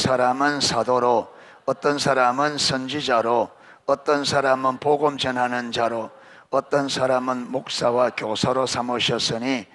사람은 사도로, 어떤 사람은 선지자로, 어떤 사람은 복음 전하는 자로, 어떤 사람은 목사와 교사로 삼으셨으니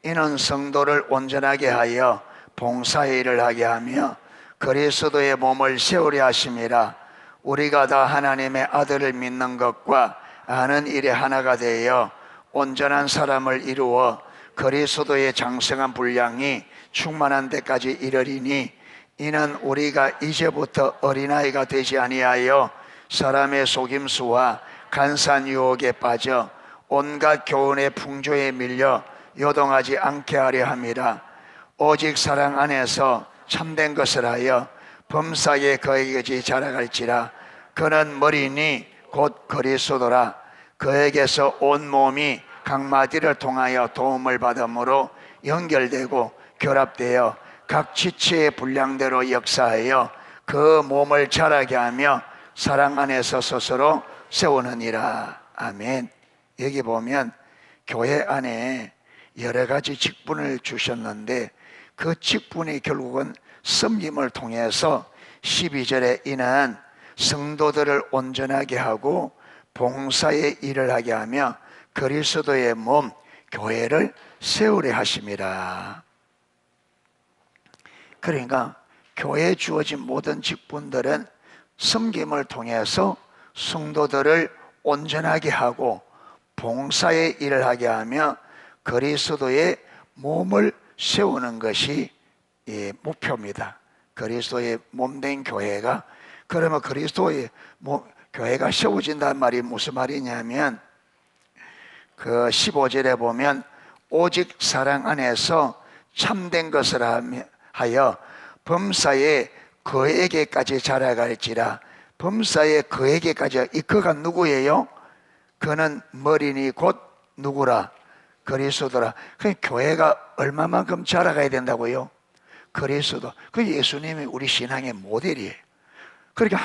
이는 성도를 온전하게 하여 봉사의 일을 하게 하며 그리스도의 몸을 세우려 하심이라. 우리가 다 하나님의 아들을 믿는 것과 아는 일에 하나가 되어 온전한 사람을 이루어 그리스도의 장성한 분량이 충만한 데까지 이르리니, 이는 우리가 이제부터 어린아이가 되지 아니하여 사람의 속임수와 간사한 유혹에 빠져 온갖 교훈의 풍조에 밀려 요동하지 않게 하려 함이라. 오직 사랑 안에서 참된 것을 하여 범사에 그에게까지 자라갈지라. 그는 머리니 곧 그리스도라. 그에게서 온 몸이 각 마디를 통하여 도움을 받음으로 연결되고 결합되어 각 지체의 분량대로 역사하여 그 몸을 자라게 하며 사랑 안에서 스스로 세우느니라. 아멘. 여기 보면 교회 안에 여러 가지 직분을 주셨는데 그 직분이 결국은 섬김을 통해서 12절에 이는 성도들을 온전하게 하고 봉사의 일을 하게 하며 그리스도의 몸 교회를 세우려 하심이라. 그러니까 교회에 주어진 모든 직분들은 섬김을 통해서 성도들을 온전하게 하고 봉사의 일을 하게 하며 그리스도의 몸을 세우는 것이 목표입니다. 그리스도의 몸된 교회가, 그러면 그리스도의 교회가 세워진다는 말이 무슨 말이냐면 그 15절에 보면 오직 사랑 안에서 참된 것을 하여 범사에 그에게까지 자라갈지라. 범사에 그에게까지, 이 그가 누구예요? 그는 머리니 곧 누구라? 그리스도라. 그 교회가 얼마만큼 자라가야 된다고요? 그리스도. 그 예수님이 우리 신앙의 모델이에요. 그러니까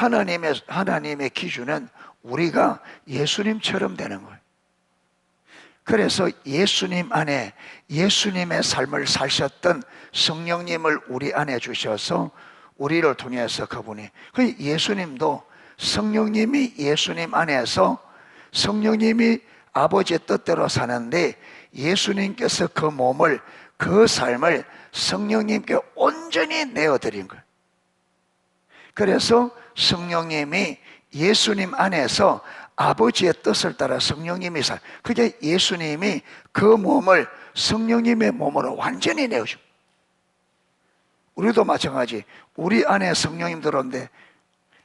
하나님의 기준은 우리가 예수님처럼 되는 거예요. 그래서 예수님 안에 예수님의 삶을 사셨던 성령님을 우리 안에 주셔서 우리를 통해서 그분이, 그 예수님도 성령님이 예수님 안에서 성령님이 아버지의 뜻대로 사는데 예수님께서 그 몸을, 그 삶을 성령님께 온전히 내어드린 거예요. 그래서 성령님이 예수님 안에서 아버지의 뜻을 따라 성령님이 그게 예수님이 그 몸을 성령님의 몸으로 완전히 내어줍니다. 우리도 마찬가지. 우리 안에 성령님 들어오는데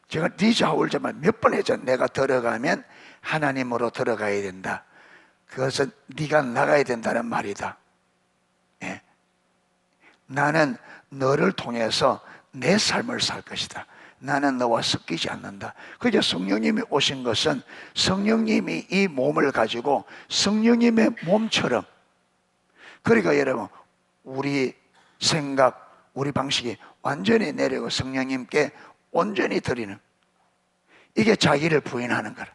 제가 니자울자만 몇 번 했잖아. 내가 들어가면 하나님으로 들어가야 된다. 그것은 네가 나가야 된다는 말이다. 예. 나는 너를 통해서 내 삶을 살 것이다. 나는 너와 섞이지 않는다. 그저 성령님이 오신 것은 성령님이 이 몸을 가지고 성령님의 몸처럼, 그러니까 여러분 우리 생각, 우리 방식이 완전히 내려고 성령님께 온전히 드리는, 이게 자기를 부인하는 거라.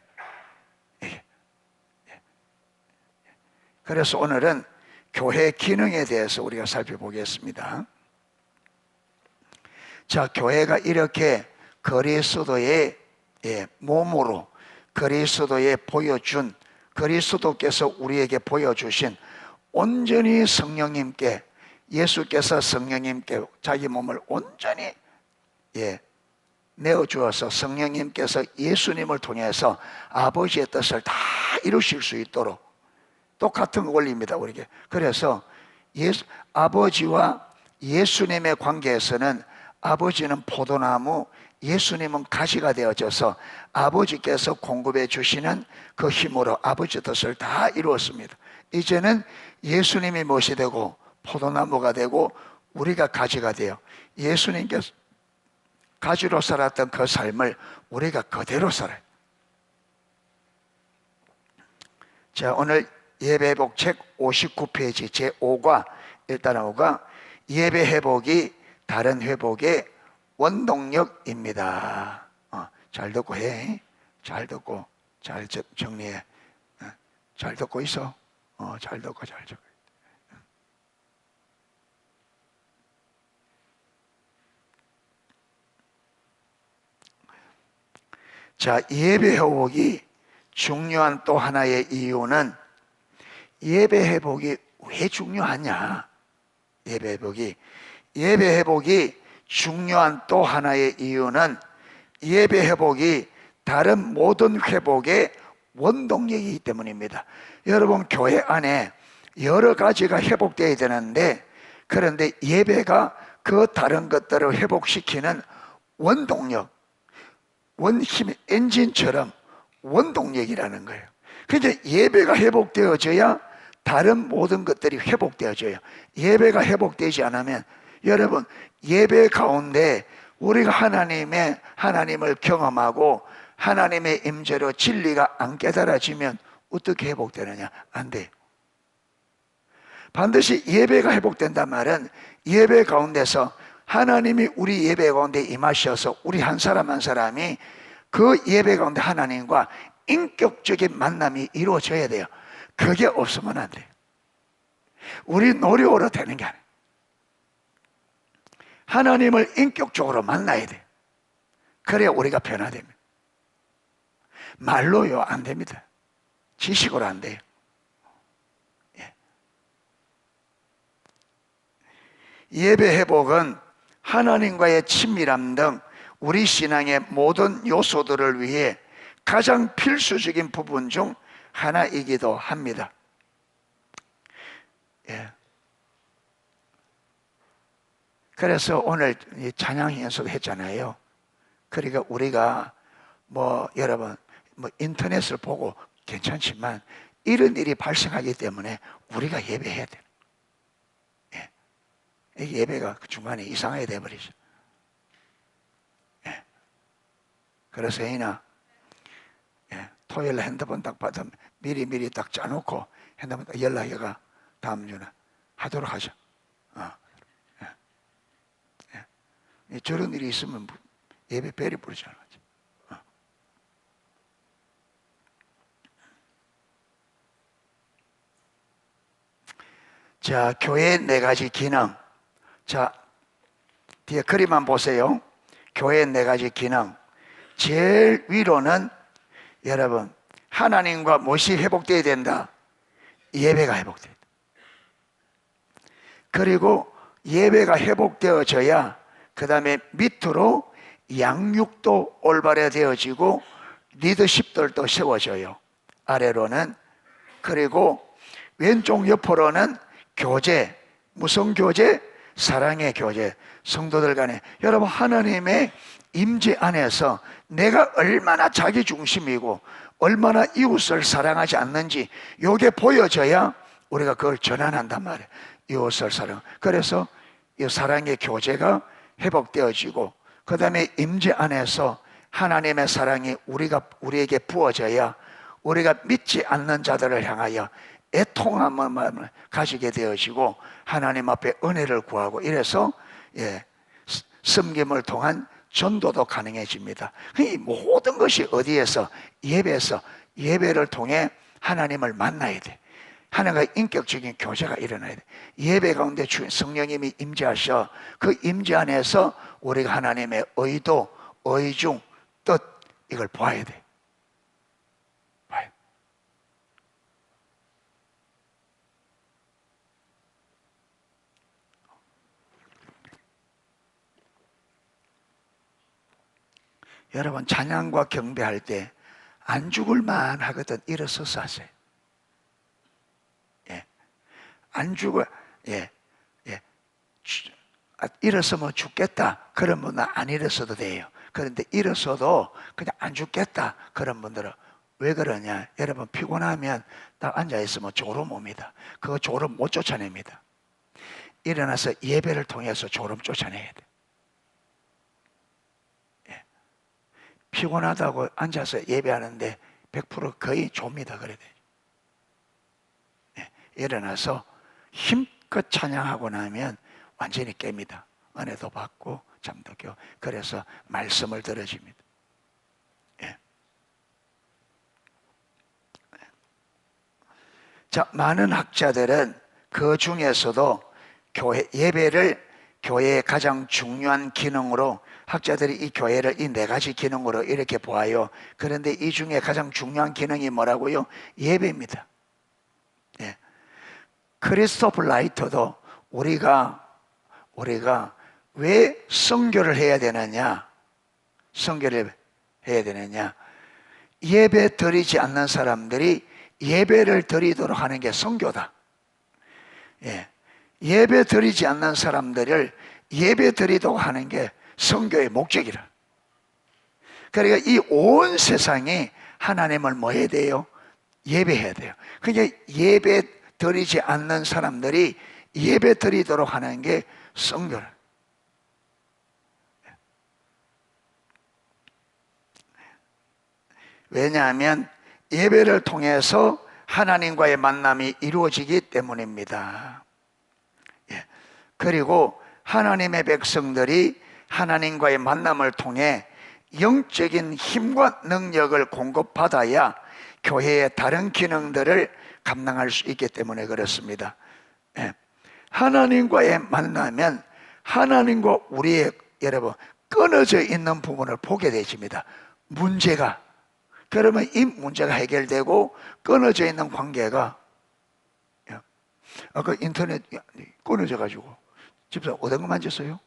그래서 오늘은 교회 기능에 대해서 우리가 살펴보겠습니다. 자, 교회가 이렇게 그리스도의 몸으로, 그리스도의 보여준, 그리스도께서 우리에게 보여주신 온전히 성령님께, 예수께서 성령님께 자기 몸을 온전히 내어주어서 성령님께서 예수님을 통해서 아버지의 뜻을 다 이루실 수 있도록 똑같은 원리입니다, 우리에게. 그래서 아버지와 예수님의 관계에서는 아버지는 포도나무, 예수님은 가지가 되어져서 아버지께서 공급해 주시는 그 힘으로 아버지 뜻을 다 이루었습니다. 이제는 예수님이 무엇이 되고 포도나무가 되고 우리가 가지가 되어 예수님께서 가지로 살았던 그 삶을 우리가 그대로 살아요. 자, 오늘 예배회복 책 59페이지 제5과 일단 5가 예배 회복이 다른 회복의 원동력입니다. 잘 듣고 해. 잘 듣고 잘 정리해. 잘 듣고 있어. 잘 듣고 잘 듣고. 자, 예배 회복이 중요한 또 하나의 이유는, 예배 회복이 왜 중요하냐? 예배 회복이 중요한 또 하나의 이유는, 예배 회복이 다른 모든 회복의 원동력이기 때문입니다. 여러분, 교회 안에 여러 가지가 회복되어야 되는데, 그런데 예배가 그 다른 것들을 회복시키는 원동력, 원힘 엔진처럼 원동력이라는 거예요. 그러니까 예배가 회복되어져야 다른 모든 것들이 회복되어져요. 예배가 회복되지 않으면, 여러분, 예배 가운데 우리가 하나님을 경험하고 하나님의 임재로 진리가 안 깨달아지면 어떻게 회복되느냐? 안 돼요. 반드시 예배가 회복된단 말은, 예배 가운데서 하나님이 우리 예배 가운데 임하셔서 우리 한 사람 한 사람이 그 예배 가운데 하나님과 인격적인 만남이 이루어져야 돼요. 그게 없으면 안 돼요. 우리 노력으로 되는 게 아니에요. 하나님을 인격적으로 만나야 돼요. 그래야 우리가 변화됩니다. 말로요, 안 됩니다. 지식으로 안 돼요. 예배 회복은 하나님과의 친밀함 등 우리 신앙의 모든 요소들을 위해 가장 필수적인 부분 중 하나이기도 합니다. 그래서 오늘 찬양 연습 했잖아요. 그러니까 우리가 여러분 인터넷을 보고 괜찮지만 이런 일이 발생하기 때문에 우리가 예배해야 돼요. 예배가 중간에 이상하게 돼버리죠. 그래서 토요일 핸드폰 딱 받으면 미리 딱 짜놓고 핸드폰 딱 연락해가 다음 주는 하도록 하죠. 저런 일이 있으면 예배 벨이 부르잖아요. 자, 교회의 4가지 기능. 자, 뒤에 그림만 보세요. 교회의 4가지 기능. 제일 위로는, 여러분, 하나님과 무엇이 회복되어야 된다? 예배가 회복돼야 된다. 그리고 예배가 회복되어져야 그 다음에 밑으로 양육도 올바르되어지고 리더십들도 세워져요. 아래로는. 그리고 왼쪽 옆으로는 교제, 무슨 교제? 사랑의 교제. 성도들 간에, 여러분, 하나님의 임재 안에서 내가 얼마나 자기중심이고 얼마나 이웃을 사랑하지 않는지 이게 보여져야 우리가 그걸 전환한단 말이에요. 이웃을 사랑. 그래서 이 사랑의 교제가 회복되어지고, 그 다음에 임재 안에서 하나님의 사랑이 우리에게 부어져야 우리가 믿지 않는 자들을 향하여 애통함을 마음을 가지게 되어지고 하나님 앞에 은혜를 구하고, 이래서 섬김을 통한 전도도 가능해집니다. 이 모든 것이 어디에서? 예배에서. 예배를 통해 하나님을 만나야 돼. 하나님과 인격적인 교제가 일어나야 돼. 예배 가운데 주인 성령님이 임재하셔 그 임재 안에서 우리가 하나님의 의도, 의중, 뜻, 이걸 봐야 돼. 여러분, 찬양과 경배할 때 안 죽을만 하거든. 일어서서 하세요. 안 죽어. 일어서면 죽겠다 그런 분은 안 일어서도 돼요. 그런데 일어서도 그냥 안 죽겠다 그런 분들은 왜 그러냐? 여러분, 피곤하면 딱 앉아있으면 졸음 옵니다. 그거 졸음 못 쫓아냅니다. 일어나서 예배를 통해서 졸음 쫓아내야 돼. 피곤하다고 앉아서 예배하는데 100% 거의 좁니다. 그래야 돼. 일어나서 힘껏 찬양하고 나면 완전히 깹니다. 은혜도 받고 잠도 깨고. 그래서 말씀을 들어줍니다. 자, 많은 학자들은 그 중에서도 예배를 교회의 가장 중요한 기능으로 학자들이 이 교회를 이 네 가지 기능으로 이렇게 보아요. 그런데 이 중에 가장 중요한 기능이 뭐라고요? 예배입니다. 예. 크리스토프 라이터도 우리가 왜 선교를 해야 되느냐? 선교를 해야 되느냐? 예배 드리지 않는 사람들이 예배를 드리도록 하는 게 선교다. 예. 예배 드리지 않는 사람들을 예배 드리도록 하는 게 선교의 목적이라. 그러니까 이 온 세상이 하나님을 뭐 해야 돼요? 예배해야 돼요. 그러니까 예배 드리지 않는 사람들이 예배 드리도록 하는 게 선교라. 왜냐하면 예배를 통해서 하나님과의 만남이 이루어지기 때문입니다. 예. 그리고 하나님의 백성들이 하나님과의 만남을 통해 영적인 힘과 능력을 공급받아야 교회의 다른 기능들을 감당할 수 있기 때문에 그렇습니다. 예. 하나님과의 만나면 하나님과 우리의 여러분 끊어져 있는 부분을 보게 되십니다. 문제가. 그러면 이 문제가 해결되고 끊어져 있는 관계가, 아까 인터넷 끊어져 가지고 집사 어떤 거 만졌어요?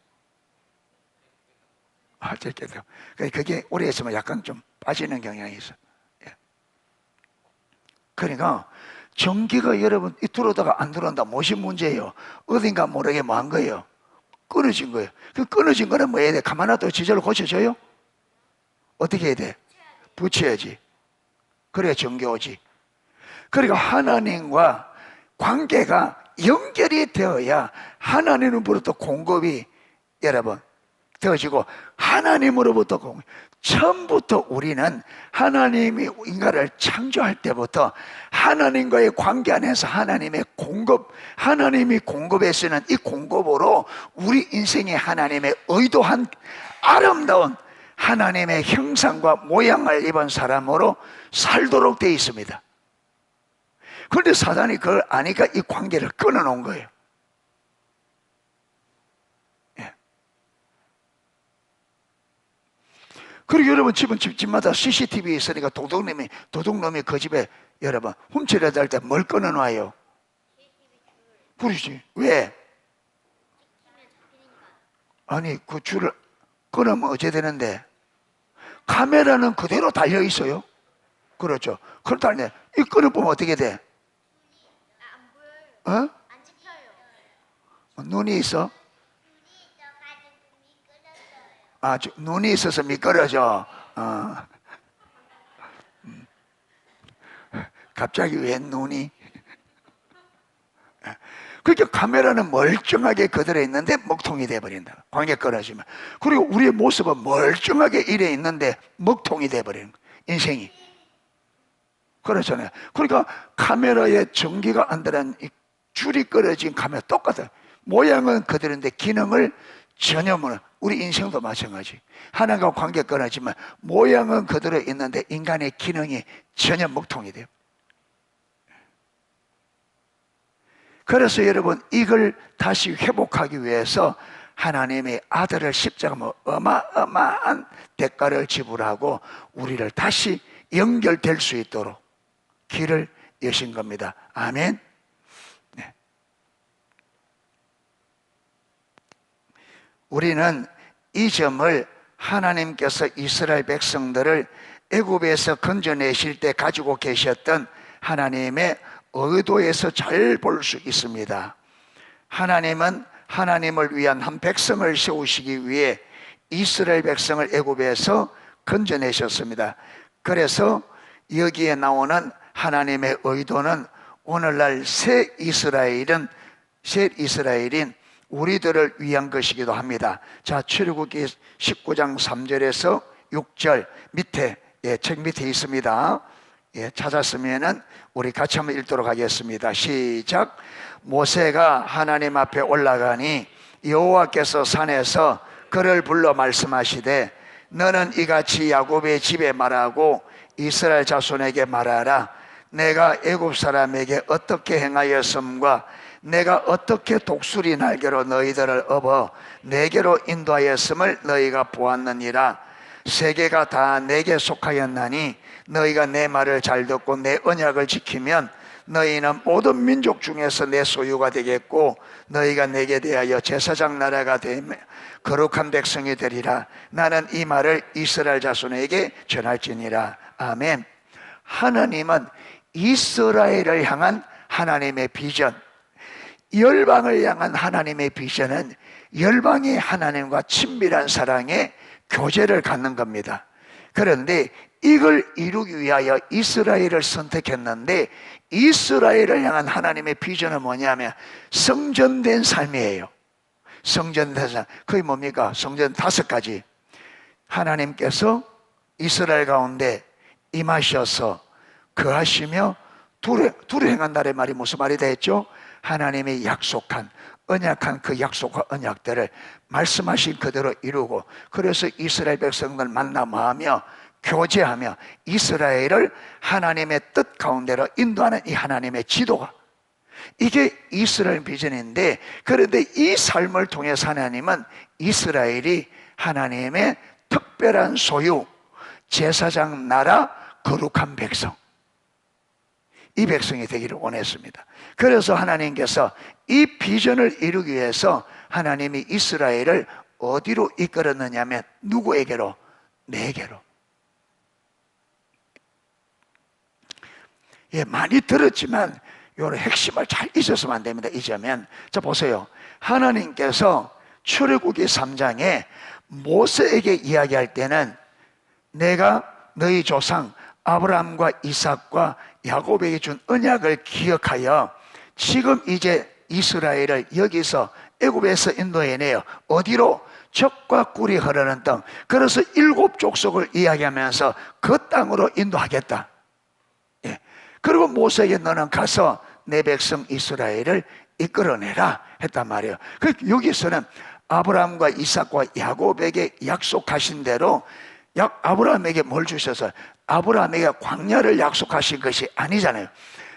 제게요. 그게 오래 있으면 약간 좀 빠지는 경향이 있어. 그러니까 전기가 여러분 들어오다가 안 들어온다. 무엇이 문제예요? 어딘가 모르게 뭐 한 거예요? 끊어진 거예요. 그 끊어진 거는 뭐 해야 돼? 가만 놔둬 지절로 고쳐져요? 어떻게 해야 돼? 붙여야지. 그래야 전기 오지. 그러니까 하나님과 관계가 연결이 되어야 하나님으로부터 공급이 여러분 되어지고, 하나님으로부터 공급. 처음부터 우리는 하나님이 인간을 창조할 때부터 하나님과의 관계 안에서 하나님의 공급, 하나님이 공급했으는 이 공급으로 우리 인생에 하나님의 의도한 아름다운 하나님의 형상과 모양을 입은 사람으로 살도록 되어 있습니다. 그런데 사단이 그걸 아니까 이 관계를 끊어놓은 거예요. 예. 그리고 여러분 집마다 CCTV 있으니까 도둑놈이 그 집에 여러분 훔치려다 할 때 뭘 끊어놔요? 그러지. 왜? 아니 그 줄을 끊으면 어째 되는데? 카메라는 그대로 달려 있어요. 그렇죠. 그렇다면 이 끊어보면 어떻게 돼? 어? 안 찍혀요. 눈이 있어? 눈이 있어서 미끄러져. 갑자기 왜 눈이? 그러니까 카메라는 멀쩡하게 그대로 있는데 먹통이 돼버린다. 관계 끊어지면. 그리고 우리의 모습은 멀쩡하게 이래 있는데 먹통이 돼버리는 거예요. 인생이. 그렇잖아요. 그러니까 카메라에 전기가 안 들어간 줄이 끊어진 카메라 똑같아요. 모양은 그대로인데 기능을 전혀 모르는. 우리 인생도 마찬가지. 하나님과 관계 끊어지면 모양은 그대로 있는데 인간의 기능이 전혀 먹통이 돼요. 그래서 여러분 이걸 다시 회복하기 위해서 하나님의 아들을 십자가로 어마어마한 대가를 지불하고 우리를 다시 연결될 수 있도록 길을 여신 겁니다. 아멘. 네. 우리는 이 점을 하나님께서 이스라엘 백성들을 애굽에서 건져내실 때 가지고 계셨던 하나님의 의도에서 잘 볼 수 있습니다. 하나님은 하나님을 위한 한 백성을 세우시기 위해 이스라엘 백성을 애굽에서 건져내셨습니다. 그래서 여기에 나오는 하나님의 의도는 오늘날 새 이스라엘인 우리들을 위한 것이기도 합니다. 자, 출애굽기 19장 3절에서 6절 밑에, 책 밑에 있습니다. 찾았으면은 우리 같이 한번 읽도록 하겠습니다. 시작. 모세가 하나님 앞에 올라가니 여호와께서 산에서 그를 불러 말씀하시되 너는 이같이 야곱의 집에 말하고 이스라엘 자손에게 말하라. 내가 애굽 사람에게 어떻게 행하였음과 내가 어떻게 독수리 날개로 너희들을 업어 내게로 인도하였음을 너희가 보았느니라. 세계가 다 내게 속하였나니 너희가 내 말을 잘 듣고 내 언약을 지키면 너희는 모든 민족 중에서 내 소유가 되겠고 너희가 내게 대하여 제사장 나라가 되며 거룩한 백성이 되리라. 나는 이 말을 이스라엘 자손에게 전할지니라. 아멘. 하나님은 이스라엘을 향한 하나님의 비전, 열방을 향한 하나님의 비전은 열방이 하나님과 친밀한 사랑의 교제를 갖는 겁니다. 그런데 이걸 이루기 위하여 이스라엘을 선택했는데 이스라엘을 향한 하나님의 비전은 뭐냐면 성전된 삶이에요. 성전된 삶. 그게 뭡니까? 성전 5가지. 하나님께서 이스라엘 가운데 임하셔서 거하시며 두루 행한다는 말이 무슨 말이 되겠죠? 하나님이 약속한 언약한 그 약속과 언약들을 말씀하신 그대로 이루고, 그래서 이스라엘 백성들 만남하며 교제하며 이스라엘을 하나님의 뜻 가운데로 인도하는 이 하나님의 지도가, 이게 이스라엘 비전인데, 그런데 이 삶을 통해서 하나님은 이스라엘이 하나님의 특별한 소유, 제사장 나라, 거룩한 백성, 이 백성이 되기를 원했습니다. 그래서 하나님께서 이 비전을 이루기 위해서 하나님이 이스라엘을 어디로 이끌었느냐면 누구에게로? 내게로. 예, 많이 들었지만 이런 핵심을 잘 잊었으면 안 됩니다. 잊으면. 자, 보세요. 하나님께서 출애굽기 3장에 모세에게 이야기할 때는 내가 너희 조상 아브라함과 이삭과 야곱에게 준 언약을 기억하여 지금 이제 이스라엘을 여기서 애굽에서 인도해내요. 어디로? 젖과 꿀이 흐르는 땅. 그래서 7 족속을 이야기하면서 그 땅으로 인도하겠다. 예. 그리고 모세에게 너는 가서 내 백성 이스라엘을 이끌어내라 했단 말이에요. 여기서는 아브라함과 이삭과 야곱에게 약속하신 대로 아브라함에게 뭘 주셔서 아브라함에게 광야를 약속하신 것이 아니잖아요.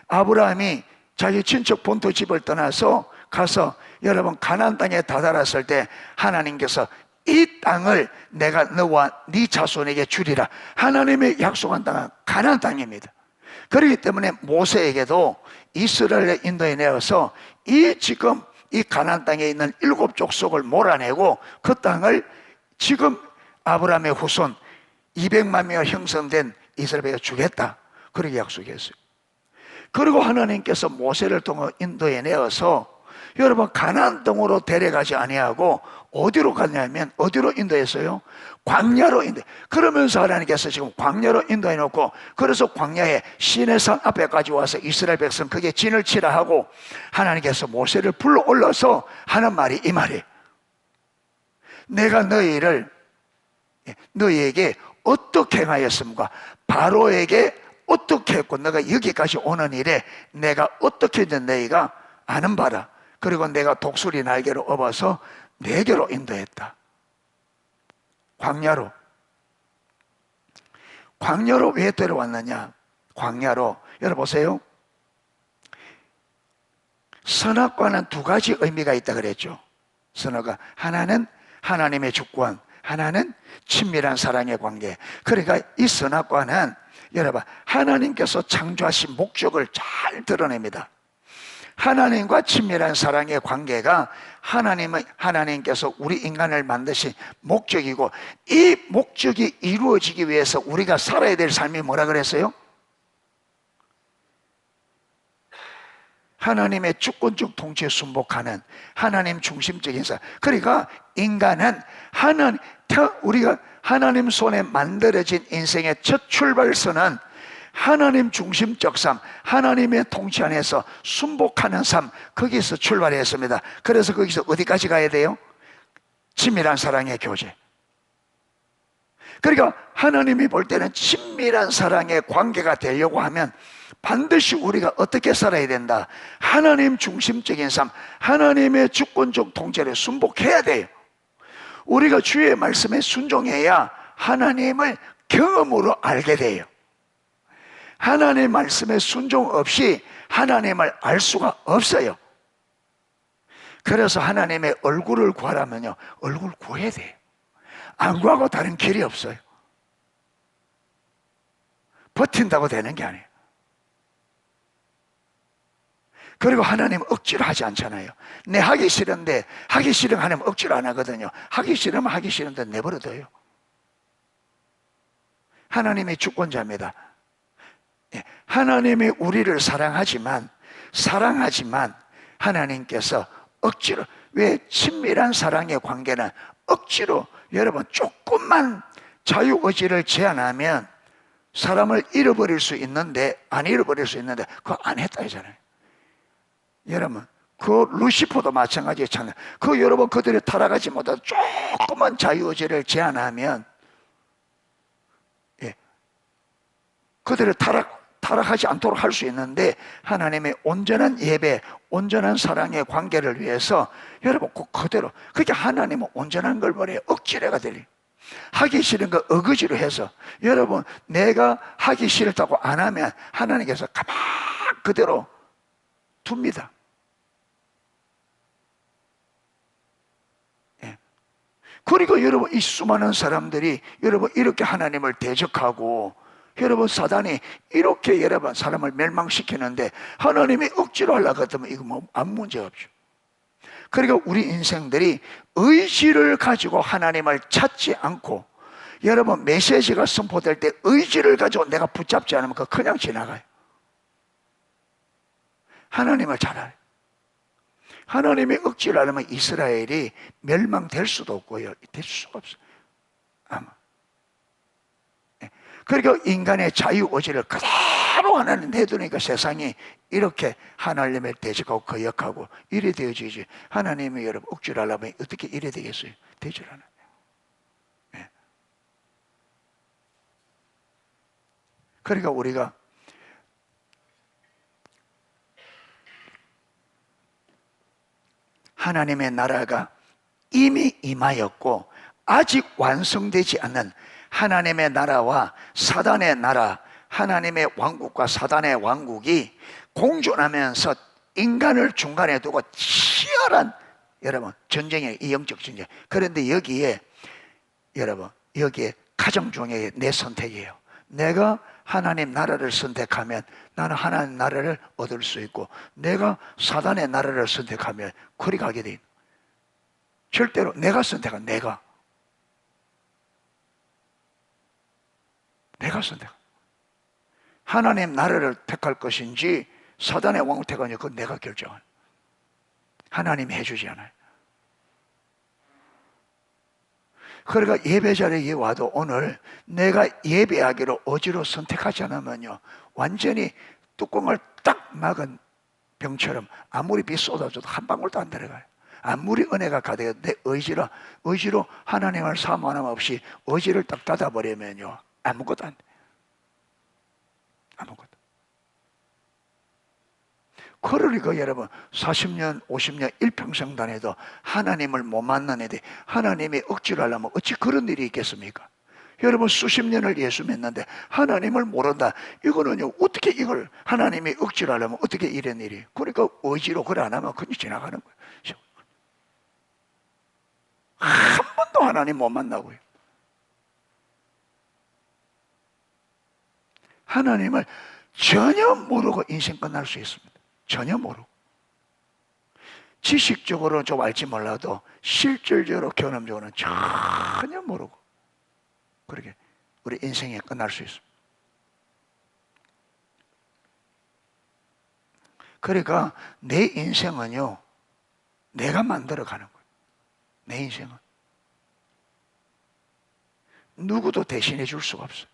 아브라함이 자기 친척 본토 집을 떠나서 가서 여러분 가나안 땅에 다다랐을 때 하나님께서 이 땅을 내가 너와 네 자손에게 주리라. 하나님의 약속한 땅은 가나안 땅입니다. 그렇기 때문에 모세에게도 이스라엘의 인도에 내어서 지금 이 가나안 땅에 있는 7 족속을 몰아내고 그 땅을 지금 아브라함의 후손 200만 명 형성된 이스라엘에게 주겠다. 그렇게 약속했어요. 그리고 하나님께서 모세를 통해 인도에 내어서 여러분 가나안 땅으로 데려가지 아니하고 어디로 갔냐면 어디로 인도했어요? 광야로 인도. 그러면서 하나님께서 지금 광야로 인도해 놓고, 그래서 광야에 시내산 앞에까지 와서 이스라엘 백성 그게 진을 치라 하고 하나님께서 모세를 불러 올려서 하는 말이 이 말이에요. 내가 너희에게 어떻게 행하였습니까? 바로에게 어떻게 했고 너가 여기까지 오는 일에 내가 어떻게 했든 너희가 아는 바라. 그리고 내가 독수리 날개로 업어서 내게로 인도했다. 광야로 왜 데려왔느냐? 광야로, 여러분 보세요. 선악과는 2가지 의미가 있다 그랬죠. 선악과, 하나는 하나님의 주권, 하나는 친밀한 사랑의 관계. 그러니까 이 선악과는 여러분 하나님께서 창조하신 목적을 잘 드러냅니다. 하나님과 친밀한 사랑의 관계가 하나님께서 우리 인간을 만드신 목적이고, 이 목적이 이루어지기 위해서 우리가 살아야 될 삶이 뭐라 그랬어요? 하나님의 주권적 통치에 순복하는 하나님 중심적인 삶. 그러니까 인간은 우리가 하나님 손에 만들어진 인생의 첫 출발선은 하나님 중심적 삶, 하나님의 통치 안에서 순복하는 삶, 거기서 출발했습니다. 그래서 거기서 어디까지 가야 돼요? 친밀한 사랑의 교제. 그러니까 하나님이 볼 때는 친밀한 사랑의 관계가 되려고 하면 반드시 우리가 어떻게 살아야 된다? 하나님 중심적인 삶, 하나님의 주권적 통제를 순복해야 돼요. 우리가 주의 말씀에 순종해야 하나님을 경험으로 알게 돼요. 하나님의 말씀에 순종 없이 하나님을 알 수가 없어요. 그래서 하나님의 얼굴을 구하라면요, 얼굴 구해야 돼요. 안 구하고 다른 길이 없어요. 버틴다고 되는 게 아니에요. 그리고 하나님은 억지로 하지 않잖아요. 내 하기 싫은데, 하기 싫으면 하나님 억지로 안 하거든요. 하기 싫으면 하기 싫은데 내버려둬요. 하나님의 주권자입니다. 예, 하나님이 우리를 사랑하지만 하나님께서 억지로, 왜 친밀한 사랑의 관계는 억지로, 여러분 조금만 자유의지를 제한하면 사람을 잃어버릴 수 있는데, 안 잃어버릴 수 있는데 그거 안 했다 하잖아요. 여러분 그 루시퍼도 마찬가지잖아요. 그 여러분 그들이 타락하지 못한 조금만 자유의지를 제한하면, 예, 그들을 타락하지 않도록 할 수 있는데, 하나님의 온전한 예배, 온전한 사랑의 관계를 위해서 여러분 꼭 그대로, 그게 하나님은 온전한 걸 버려요. 억지로가 들리 하기 싫은 거 어거지로 해서, 여러분 내가 하기 싫다고 안 하면 하나님께서 가만 그대로 둡니다. 예. 그리고 여러분 이 수많은 사람들이 여러분 이렇게 하나님을 대적하고, 여러분 사단이 이렇게 여러분 사람을 멸망시키는데 하나님이 억지로 하려고 하면 이거 뭐 아무 문제 없죠. 그러니까 우리 인생들이 의지를 가지고 하나님을 찾지 않고, 여러분 메시지가 선포될 때 의지를 가지고 내가 붙잡지 않으면 그거 그냥 지나가요. 하나님을 잘 알아요. 하나님이 억지로 하려면 이스라엘이 멸망될 수도 없고요, 될 수가 없어요. 아마. 그러니까 인간의 자유의지를 그대로 하나님 내두니까 세상이 이렇게 하나님을 대적하고 거역하고 이래 되어지지. 하나님이 여러분 억지로 하려면 어떻게 이래 되겠어요? 되질 않아요. 네. 그러니까 우리가 하나님의 나라가 이미 임하였고 아직 완성되지 않는 하나님의 나라와 사단의 나라, 하나님의 왕국과 사단의 왕국이 공존하면서 인간을 중간에 두고 치열한 여러분 전쟁이에요. 이 영적 전쟁. 그런데 여기에 여러분 여기에 가장 중요한 게 내 선택이에요. 내가 하나님 나라를 선택하면 나는 하나님 나라를 얻을 수 있고, 내가 사단의 나라를 선택하면 그리 가게 돼. 절대로 내가 선택한 내가 선택. 하나님 나라를 택할 것인지 사단의 왕을 택하냐, 그건 내가 결정한. 하나님이 해주지 않아요. 그러니까 예배 자리에 와도 오늘 내가 예배하기로 어지로 선택하지 않으면요, 완전히 뚜껑을 딱 막은 병처럼 아무리 비 쏟아져도 한 방울도 안 들어가요. 아무리 은혜가 가득해도 내 의지로 하나님을 사모함 없이 의지를 딱 닫아버리면요, 아무것도 안 돼. 아무것도. 그러니까 여러분 40년 50년 일평생 다녀도 하나님을 못 만난 애들, 하나님이 억지로 하려면 어찌 그런 일이 있겠습니까? 여러분 수십 년을 예수 믿는데 하나님을 모른다, 이거는요 어떻게 이걸 하나님이 억지로 하려면 어떻게 이런 일이. 그러니까 의지로 그래 안 하면 그냥 지나가는 거예요. 한 번도 하나님 못 만나고요. 하나님을 전혀 모르고 인생 끝날 수 있습니다. 전혀 모르고. 지식적으로 좀 알지 몰라도 실질적으로 경험적으로는 전혀 모르고 그렇게 우리 인생이 끝날 수 있습니다. 그러니까 내 인생은요, 내가 만들어가는 거예요. 내 인생은 누구도 대신해 줄 수가 없어요.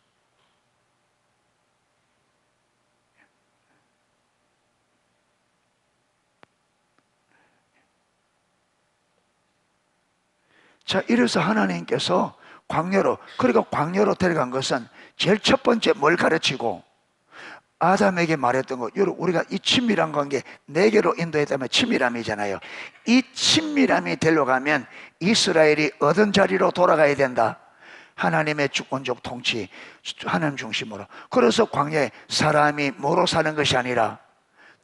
자, 이래서 하나님께서 광야로, 그러니까 광야로 데려간 것은 제일 첫 번째 뭘 가르치고 아담에게 말했던 거, 여러분 우리가 이 친밀한 관계 내게로 인도했다면 친밀함이잖아요. 이 친밀함이 되려가면 이스라엘이 얻은 자리로 돌아가야 된다. 하나님의 주권적 통치, 하나님 중심으로. 그래서 광야에 사람이 뭐로 사는 것이 아니라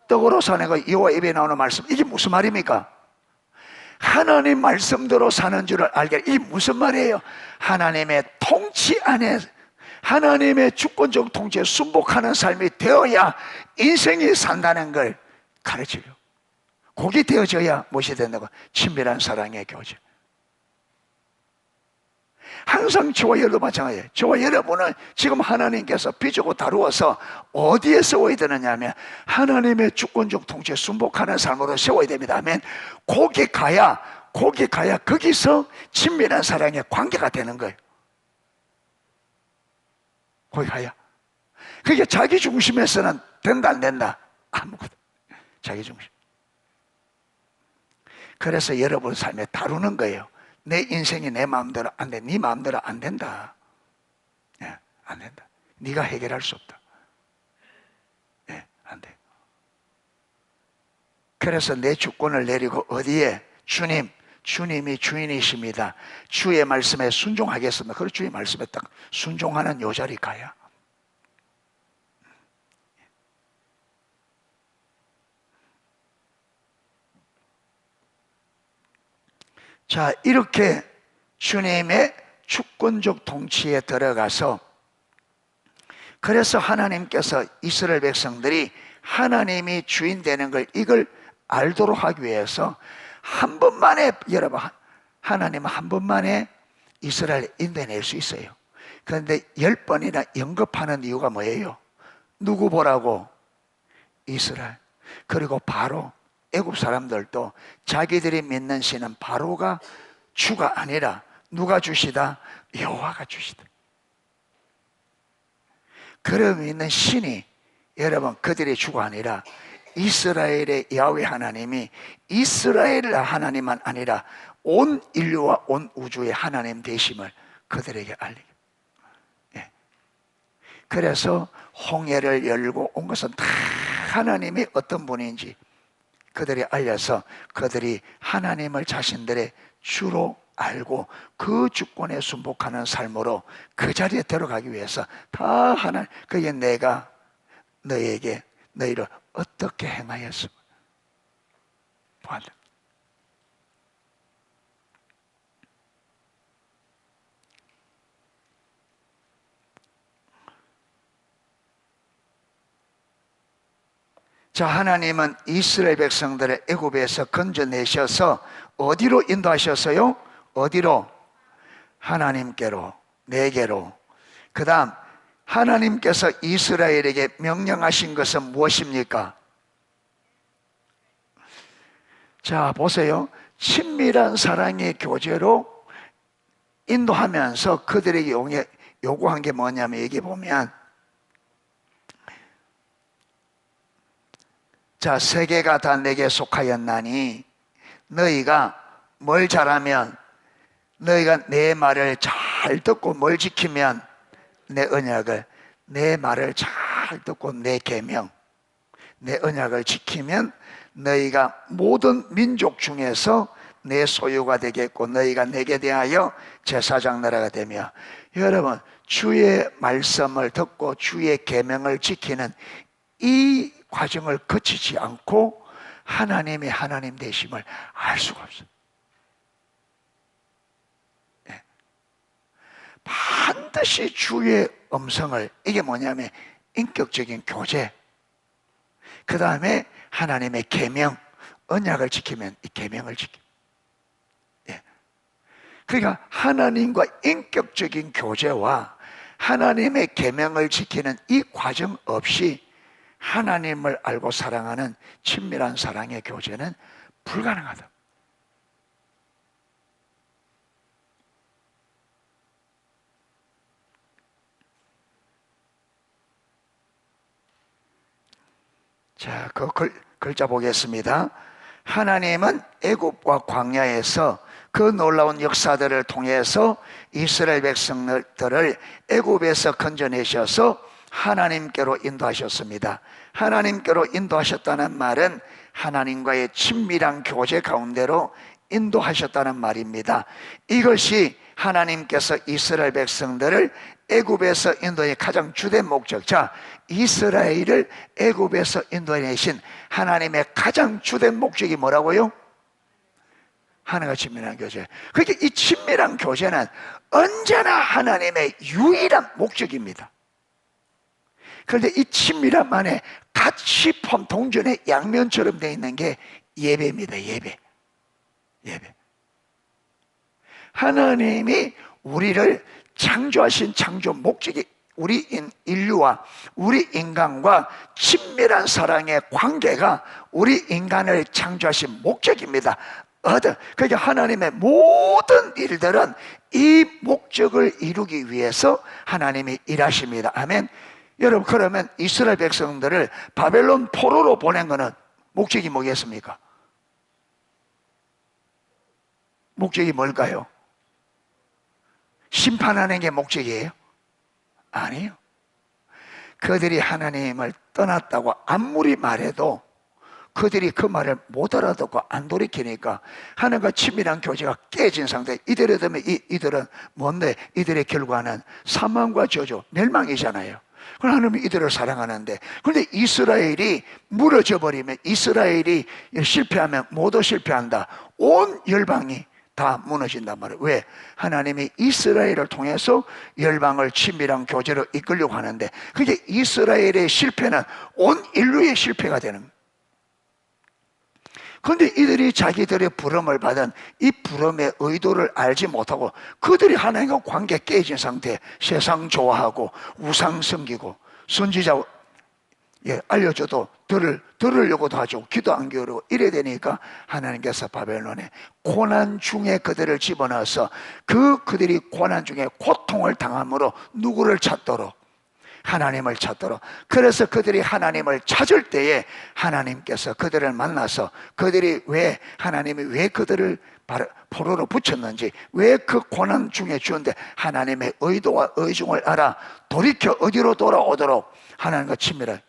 떡으로 사는 거, 여호와 입에 나오는 말씀, 이게 무슨 말입니까? 하나님 말씀대로 사는 줄을 알게. 이 무슨 말이에요? 하나님의 통치 안에, 하나님의 주권적 통치에 순복하는 삶이 되어야 인생이 산다는 걸 가르쳐요. 그게 되어져야 무엇이 된다고? 친밀한 사랑의 교제. 항상 저와 여러분도 마찬가지예요. 저와 여러분은 지금 하나님께서 빚고 다루어서 어디에 세워야 되느냐 하면 하나님의 주권적 통치에 순복하는 삶으로 세워야 됩니다. 아멘. 거기 가야 거기서 친밀한 사랑의 관계가 되는 거예요. 거기 가야. 그게 자기 중심에서는 된다 안 된다? 아무것도. 자기 중심. 그래서 여러분 삶에 다루는 거예요. 내 인생이 내 마음대로 안 돼. 네 마음대로 안 된다. 예, 안 된다. 네가 해결할 수 없다. 예, 안 돼. 그래서 내 주권을 내리고 어디에? 주님이 주인이십니다. 주의 말씀에 순종하겠습니다. 그리고 주의 말씀에 딱 순종하는 요 자리 가야. 자, 이렇게 주님의 주권적 통치에 들어가서, 그래서 하나님께서 이스라엘 백성들이 하나님이 주인 되는 걸 이걸 알도록 하기 위해서 한 번만에, 여러분, 하나님은 한 번만에 이스라엘을 인도해낼 수 있어요. 그런데 10번이나 영급하는 이유가 뭐예요? 누구 보라고? 이스라엘. 그리고 바로 애굽 사람들도 자기들이 믿는 신은 바로가 주가 아니라 누가 주시다? 여호와가 주시다. 그러 믿는 신이, 여러분, 그들의 주가 아니라 이스라엘의 야훼 하나님이 이스라엘 하나님만 아니라 온 인류와 온 우주의 하나님 되심을 그들에게 알리게. 예. 그래서 홍해를 열고 온 것은 다 하나님이 어떤 분인지 그들이 알려서 그들이 하나님을 자신들의 주로 알고 그 주권에 순복하는 삶으로 그 자리에 들어가기 위해서 다 하나님, 그게 내가 너희에게 너희를 어떻게 행하였으며 보았다. 자, 하나님은 이스라엘 백성들을 애굽에서 건져내셔서 어디로 인도하셨어요? 어디로? 하나님께로, 내게로. 그 다음 하나님께서 이스라엘에게 명령하신 것은 무엇입니까? 자, 보세요. 친밀한 사랑의 교제로 인도하면서 그들에게 요구한 게 뭐냐면, 여기 보면, 자, 세계가 다 내게 속하였나니 너희가 뭘 잘하면, 너희가 내 말을 잘 듣고 뭘 지키면, 내 언약을, 내 말을 잘 듣고 내 계명, 내 언약을 지키면 너희가 모든 민족 중에서 내 소유가 되겠고 너희가 내게 대하여 제사장 나라가 되며. 여러분, 주의 말씀을 듣고 주의 계명을 지키는 이 과정을 거치지 않고 하나님의 하나님 되심을 알 수가 없어요. 네. 반드시 주의 음성을, 이게 뭐냐면 인격적인 교제, 그 다음에 하나님의 계명, 언약을 지키면 이 계명을 지킵니다. 예. 그러니까 하나님과 인격적인 교제와 하나님의 계명을 지키는 이 과정 없이 하나님을 알고 사랑하는 친밀한 사랑의 교제는 불가능하다. 자, 그 글자 보겠습니다. 하나님은 애굽과 광야에서 그 놀라운 역사들을 통해서 이스라엘 백성들을 애굽에서 건져내셔서 하나님께로 인도하셨습니다. 하나님께로 인도하셨다는 말은 하나님과의 친밀한 교제 가운데로 인도하셨다는 말입니다. 이것이 하나님께서 이스라엘 백성들을 애굽에서 인도의 가장 주된 목적. 자, 이스라엘을 애굽에서 인도해내신 하나님의 가장 주된 목적이 뭐라고요? 하나가 친밀한 교제. 그러니까 이 친밀한 교제는 언제나 하나님의 유일한 목적입니다. 그런데 이 친밀함 안에 같이 동전의 양면처럼 되어 있는 게 예배입니다. 예배. 하나님이 우리를 창조하신 창조 목적이 우리 인류와 우리 인간과 친밀한 사랑의 관계가 우리 인간을 창조하신 목적입니다. 그러니까 하나님의 모든 일들은 이 목적을 이루기 위해서 하나님이 일하십니다. 아멘. 여러분, 그러면 이스라엘 백성들을 바벨론 포로로 보낸 것은 목적이 뭐겠습니까? 목적이 뭘까요? 심판하는 게 목적이에요? 아니에요. 그들이 하나님을 떠났다고 아무리 말해도 그들이 그 말을 못 알아듣고 안 돌이키니까 하나님과 친밀한 교제가 깨진 상태. 이들에 되면 이들은 뭔데? 이들의 결과는 사망과 저주, 멸망이잖아요. 그럼 하나님이 이들을 사랑하는데, 그런데 이스라엘이 무너져 버리면, 이스라엘이 실패하면 모두 실패한다. 온 열방이 다 무너진단 말이에요. 왜? 하나님이 이스라엘을 통해서 열방을 친밀한 교제로 이끌려고 하는데, 그게 이스라엘의 실패는 온 인류의 실패가 되는 거예요. 그런데 이들이 자기들의 부름을 받은 이 부름의 의도를 알지 못하고 그들이 하나님과 관계 깨진 상태에 세상 좋아하고 우상 섬기고 선지자 알려줘도 들으려고도 하죠. 기도 안 기울이고 이래 되니까 하나님께서 바벨론에 고난 중에 그들을 집어넣어서 그들이 고난 중에 고통을 당함으로 누구를 찾도록? 하나님을 찾도록. 그래서 그들이 하나님을 찾을 때에 하나님께서 그들을 만나서 그들이 하나님이 왜 그들을 포로로 붙였는지, 왜 그 고난 중에 주는데 하나님의 의도와 의중을 알아 돌이켜 어디로 돌아오도록 하나님과 친밀한.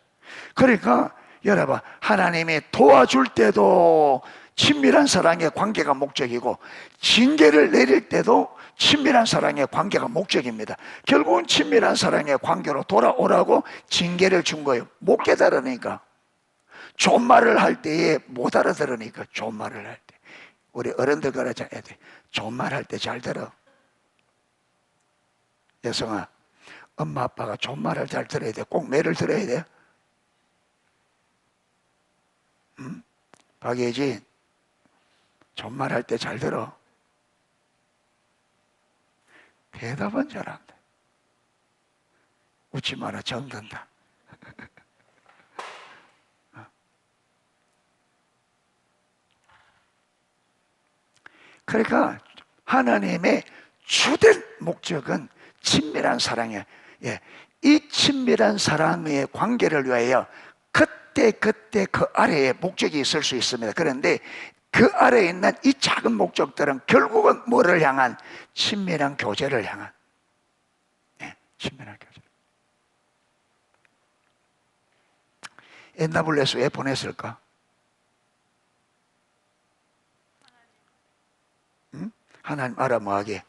그러니까 여러분, 하나님이 도와줄 때도 친밀한 사랑의 관계가 목적이고 징계를 내릴 때도 친밀한 사랑의 관계가 목적입니다. 결국은 친밀한 사랑의 관계로 돌아오라고 징계를 준 거예요. 못 깨달으니까. 좋은 말을 할 때에 못 알아들으니까. 좋은 말을 할 때 우리 어른들 가르쳐야 돼. 좋은 말 할 때 잘 들어. 여성아, 엄마 아빠가 좋은 말을 잘 들어야 돼. 꼭 매를 들어야 돼. 박예진, 좋은 말 할 때 잘 들어. 대답은 잘한다. 웃지 마라, 정든다. 그러니까 하나님의 주된 목적은 친밀한 사랑이에요. 이 친밀한 사랑의 관계를 위하여 그때 그 아래에 목적이 있을 수 있습니다. 그런데 그 아래에 있는 이 작은 목적들은 결국은 뭐를 향한? 친밀한 교제를 향한. 친밀한 교제. 엔나블레스 왜 보냈을까? 응? 하나님 알아 뭐하게?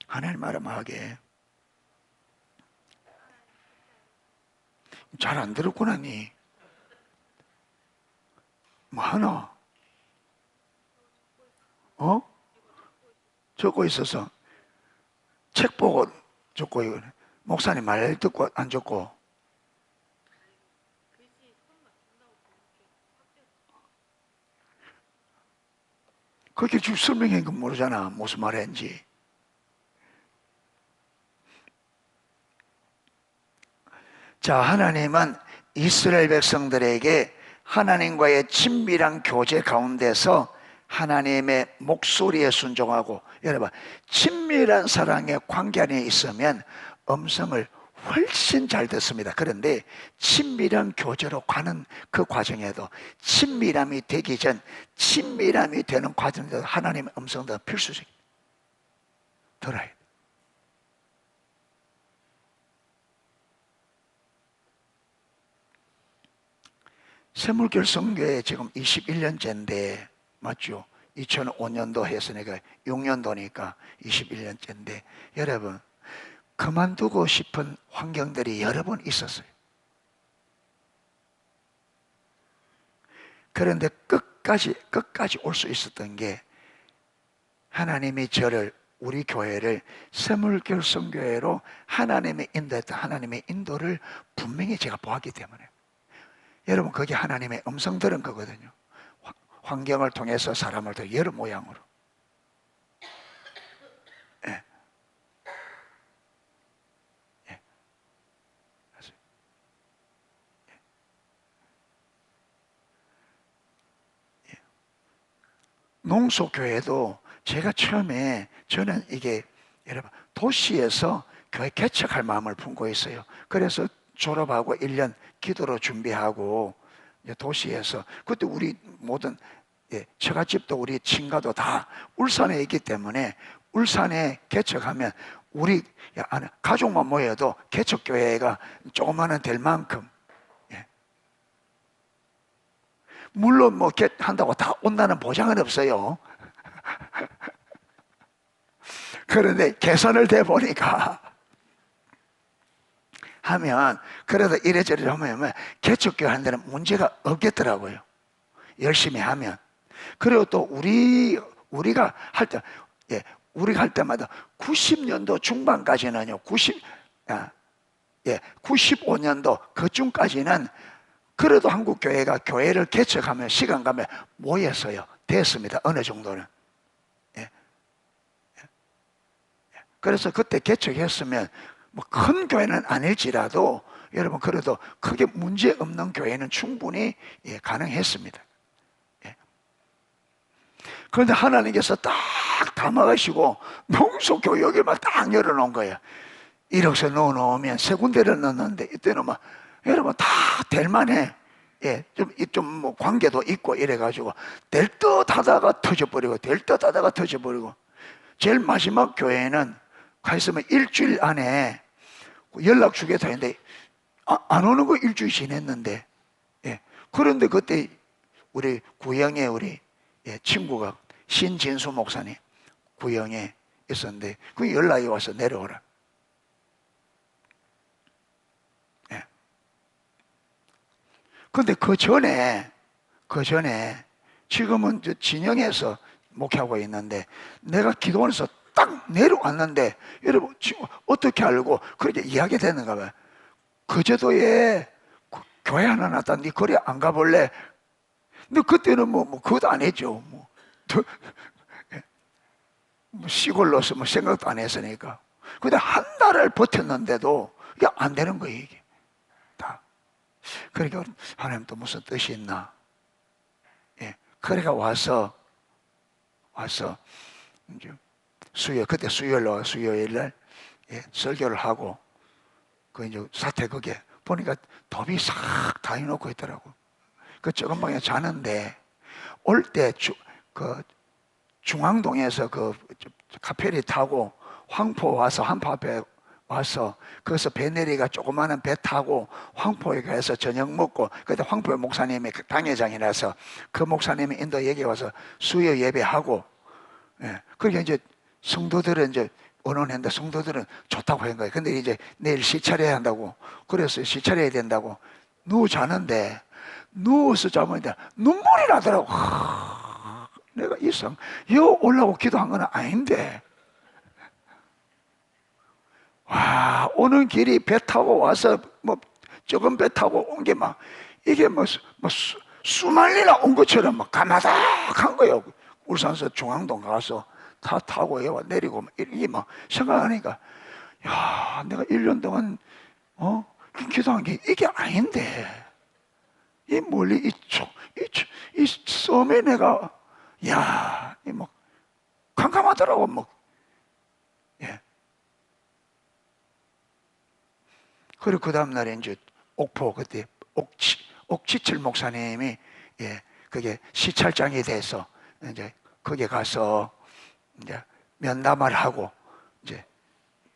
하나님 알아 뭐하게? 잘 안 들었구나 니. 뭐 하나? 적고 있어서 책 보고 적고, 목사님 말 듣고 안 적고. 그렇게 쭉 설명한 건 모르잖아. 무슨 말 했는지. 자, 하나님은 이스라엘 백성들에게 하나님과의 친밀한 교제 가운데서 하나님의 목소리에 순종하고, 여러분, 친밀한 사랑의 관계 안에 있으면 음성을 훨씬 잘 듣습니다. 그런데 친밀한 교제로 가는 그 과정에도 친밀함이 되기 전, 친밀함이 되는 과정에도 하나님의 음성도 필수적입니다. 들어야 돼. 샘물결 성교회 지금 21년째인데, 맞죠? 2005년도 해서 내가 6년도니까 21년째인데, 여러분, 그만두고 싶은 환경들이 여러 번 있었어요. 그런데 끝까지 올 수 있었던 게 하나님이 저를, 우리 교회를 세물결성교회로 하나님의 인도했던 하나님의 인도를 분명히 제가 보았기 때문에. 여러분, 그게 하나님의 음성 들은 거거든요. 환경을 통해서 사람을 더 여러 모양으로. 예. 예. 예. 농소교회도 제가 처음에, 저는 이게 여러분 도시에서 교회 개척할 마음을 품고 있어요. 그래서 졸업하고 1년 기도로 준비하고 도시에서, 그때 우리 모든 처갓집도 우리 친가도 다 울산에 있기 때문에 울산에 개척하면 우리 가족만 모여도 개척교회가 조그마한 될 만큼, 물론 뭐 한다고 다 온다는 보장은 없어요. 그런데 개선을 돼 보니까 하면 그래도 이래저래 하면 개척교회 하는 데는 문제가 없겠더라고요. 열심히 하면. 그리고 또 우리가 할 때, 우리가 할 때마다 90년도 중반까지는요, 95년도 그쯤까지는 그래도 한국 교회가 교회를 개척하면 시간 가면 모였어요. 됐습니다. 어느 정도는. 그래서 그때 개척했으면 뭐 큰 교회는 아닐지라도 여러분 그래도 크게 문제 없는 교회는 충분히 가능했습니다. 그런데 하나님께서 딱 담아가시고 농소교육에만 딱 열어놓은 거예요. 1억서 넣어놓으면 세 군데를 넣었는데 이때는 막 여러분 다 될만해. 좀 뭐 관계도 있고 이래가지고 될 듯 하다가 터져버리고 될 듯 하다가 터져버리고, 제일 마지막 교회는 가있으면 일주일 안에 연락 주겠다 했는데 안 오는 거 일주일 지냈는데, 그런데 그때 우리 구영에 우리 친구가 신진수 목사님 구영에 있었는데 그 연락이 와서 내려오라. 그런데 그 전에 지금은 저 진영에서 목회하고 있는데 내가 기도원에서 딱 내려왔는데, 여러분 지금 어떻게 알고 그렇게 이야기 되는가 봐요. 거제도에 교회 하나 놨다, 네 거리 안 가볼래? 근데 그때는 뭐 그것도 안 했죠. 뭐 시골로서 뭐 생각도 안 했으니까. 근데 한 달을 버텼는데도 이게 안 되는 거예요, 이게 다. 그러니까 하나님 또 무슨 뜻이 있나? 그래가 와서 이제 그때 수요일 날 설교를 하고 그 이제 사택극에 보니까 덥이 싹 다 해놓고 있더라고. 그 적은 방에 자는데 올 때 그 중앙동에서 그 카페리 타고 황포 와서 한포 앞에 와서 거기서 배 내리가 조그마한 배 타고 황포에 가서 저녁 먹고, 그때 황포의 목사님이 당회장이라서 그 목사님이 인도 얘기 와서 수요 예배하고, 그러니까 이제 성도들은 이제 언론했는데 성도들은 좋다고 한 거예요. 근데 이제 내일 시찰해야 한다고, 그래서 시찰해야 된다고 자는데 누워서 자면 눈물이 나더라고. 내가 여 올라오고 기도한 건 아닌데, 와, 오는 길이 배 타고 와서 뭐 적은 배 타고 온 게 막 이게 뭐 수만리나 온 것처럼 막 가마닥한 거예요. 울산서 중앙동 가서 다 타고 여기 내리고 이게 막 생각하니까, 야, 내가 1년 동안 기도한 게 이게 아닌데, 이 멀리 이 섬에 내가, 야, 이 뭐 캄캄하더라고 뭐. 그리고 그 다음날에 이제 옥포, 그때 옥지철 목사님이 그게 시찰장이 돼서 이제 거기에 가서 이제 면담을 하고 이제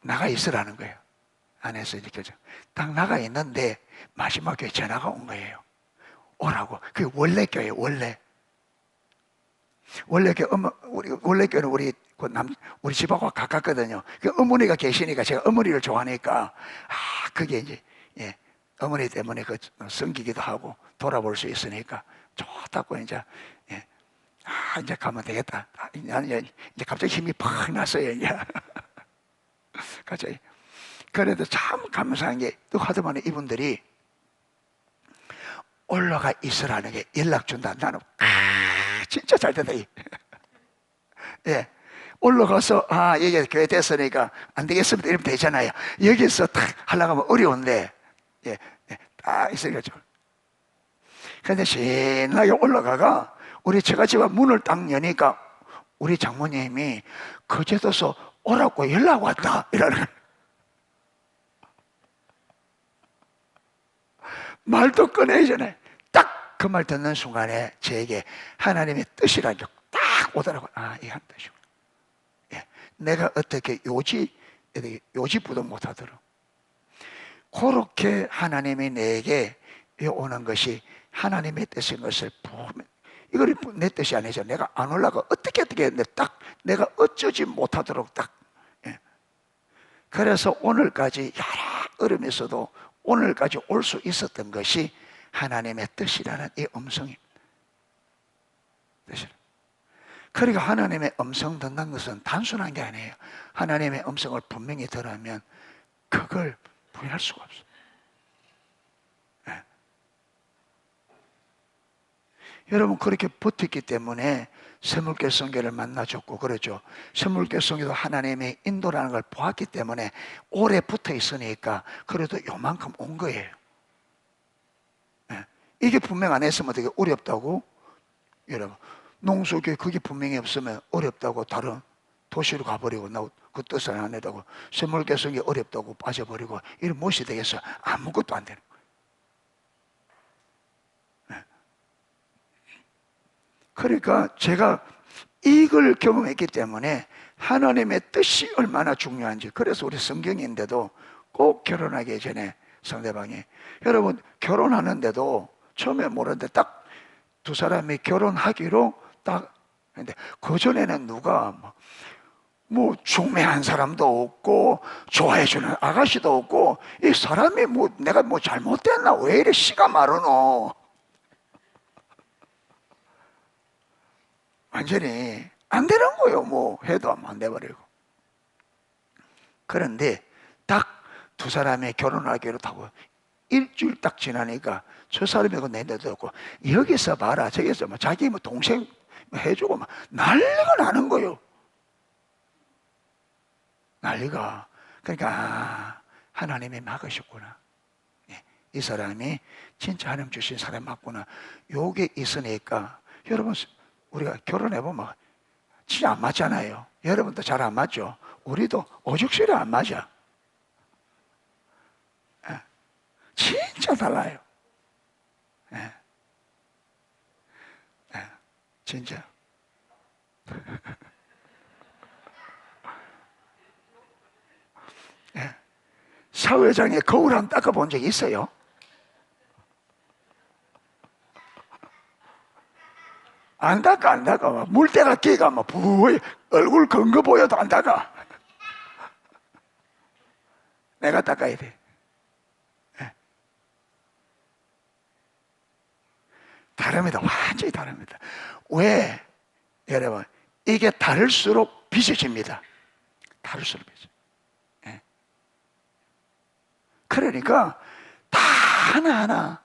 나가 있으라는 거예요. 안에서 이렇게 딱 나가 있는데 마지막 교회 전화가 온 거예요. 오라고. 그게 원래 교회예요, 원래 교회. 원래 교회는 우리 집하고 가깝거든요. 그 어머니가 계시니까 제가 어머니를 좋아하니까, 그게 이제 어머니 때문에 그 섬기기도 하고 돌아볼 수 있으니까 좋다고 이제, 예. 이제 가면 되겠다. 나는 이제 갑자기 힘이 팍 났어요. 이제. 갑자기. 그래도 참 감사한 게 또 하도 많은 이분들이 올라가 있으라는 게 연락 준다. 나는 진짜 잘 된다. 예. 올라가서 이게 교회 됐으니까 안 되겠습니다 이러면 되잖아요. 여기서 딱 하려고 하면 어려운데, 예, 딱 있으니까 좀. 근데 신나게 올라가가 우리 처가집안 문을 딱 여니까 우리 장모님이 거제도서 오라고 연락 왔다 이러는 거예요. 말도 꺼내기 전에 딱 그 말 듣는 순간에 저에게 하나님의 뜻이라는 게 딱 오더라고요. 이게 한 뜻이구나. 예. 내가 어떻게 요지부도 못하도록 그렇게 하나님이 내게 오는 것이 하나님의 뜻인 것을 보면, 이걸 내 뜻이 아니죠. 내가 안 올라가 어떻게 했는데 딱 내가 어쩌지 못하도록 딱. 예. 그래서 오늘까지 여러 어려움에서도 오늘까지 올 수 있었던 것이 하나님의 뜻이라는 이 음성입니다. 뜻이라. 그러니까 하나님의 음성 듣는 것은 단순한 게 아니에요. 하나님의 음성을 분명히 들으면 그걸 부인할 수가 없어요. 네. 여러분 그렇게 버텼기 때문에 샘물교 성교를 만나줬고 그러죠. 샘물교 성교도 하나님의 인도라는 걸 보았기 때문에 오래 붙어 있으니까 그래도 요만큼 온 거예요. 네. 이게 분명 안 했으면 되게 어렵다고. 여러분 농수교회 그게 분명히 없으면 어렵다고 다른 도시로 가버리고 나 그 뜻을 안 해다고 샘물교 성교 어렵다고 빠져버리고 이런 무엇이 되겠어? 아무것도 안 되는 거예요. 네. 그러니까 제가 이걸 경험했기 때문에 하나님의 뜻이 얼마나 중요한지, 그래서 우리 성경인데도 꼭 결혼하기 전에 상대방이, 여러분 결혼하는데도 처음에 모르는데 딱 두 사람이 결혼하기로 딱 했는데 그전에는 누가 뭐 중매한 사람도 없고 좋아해주는 아가씨도 없고, 이 사람이 뭐 내가 뭐 잘못됐나 왜 이래 씨가 마르노, 완전히 안 되는 거예요. 뭐 해도 안 돼버리고. 그런데 딱 두 사람이 결혼하기로 하고 일주일 딱 지나니까 저 사람이 그 내내도 없고, 여기서 봐라 저기서 뭐 자기 뭐 동생 해주고 막 난리가 나는 거예요. 난리가. 그러니까 하나님이 막으셨구나. 이 사람이 진짜 하나님 주신 사람 맞구나. 요게 있으니까 여러분 우리가 결혼해보면 진짜 안 맞잖아요. 여러분도 잘 안 맞죠? 우리도 오죽실이 안 맞아. 진짜 달라요. 진짜. 사회장에 거울 한 닦아본 적 있어요? 안 닦아, 안 닦아. 물때가 끼가 뭐 부이 얼굴 근거 보여도 안 닦아. 내가 닦아야 돼. 다릅니다. 완전히 다릅니다. 왜? 여러분, 이게 다를수록 비춰집니다. 다를수록 비춰. 그러니까 다 하나하나,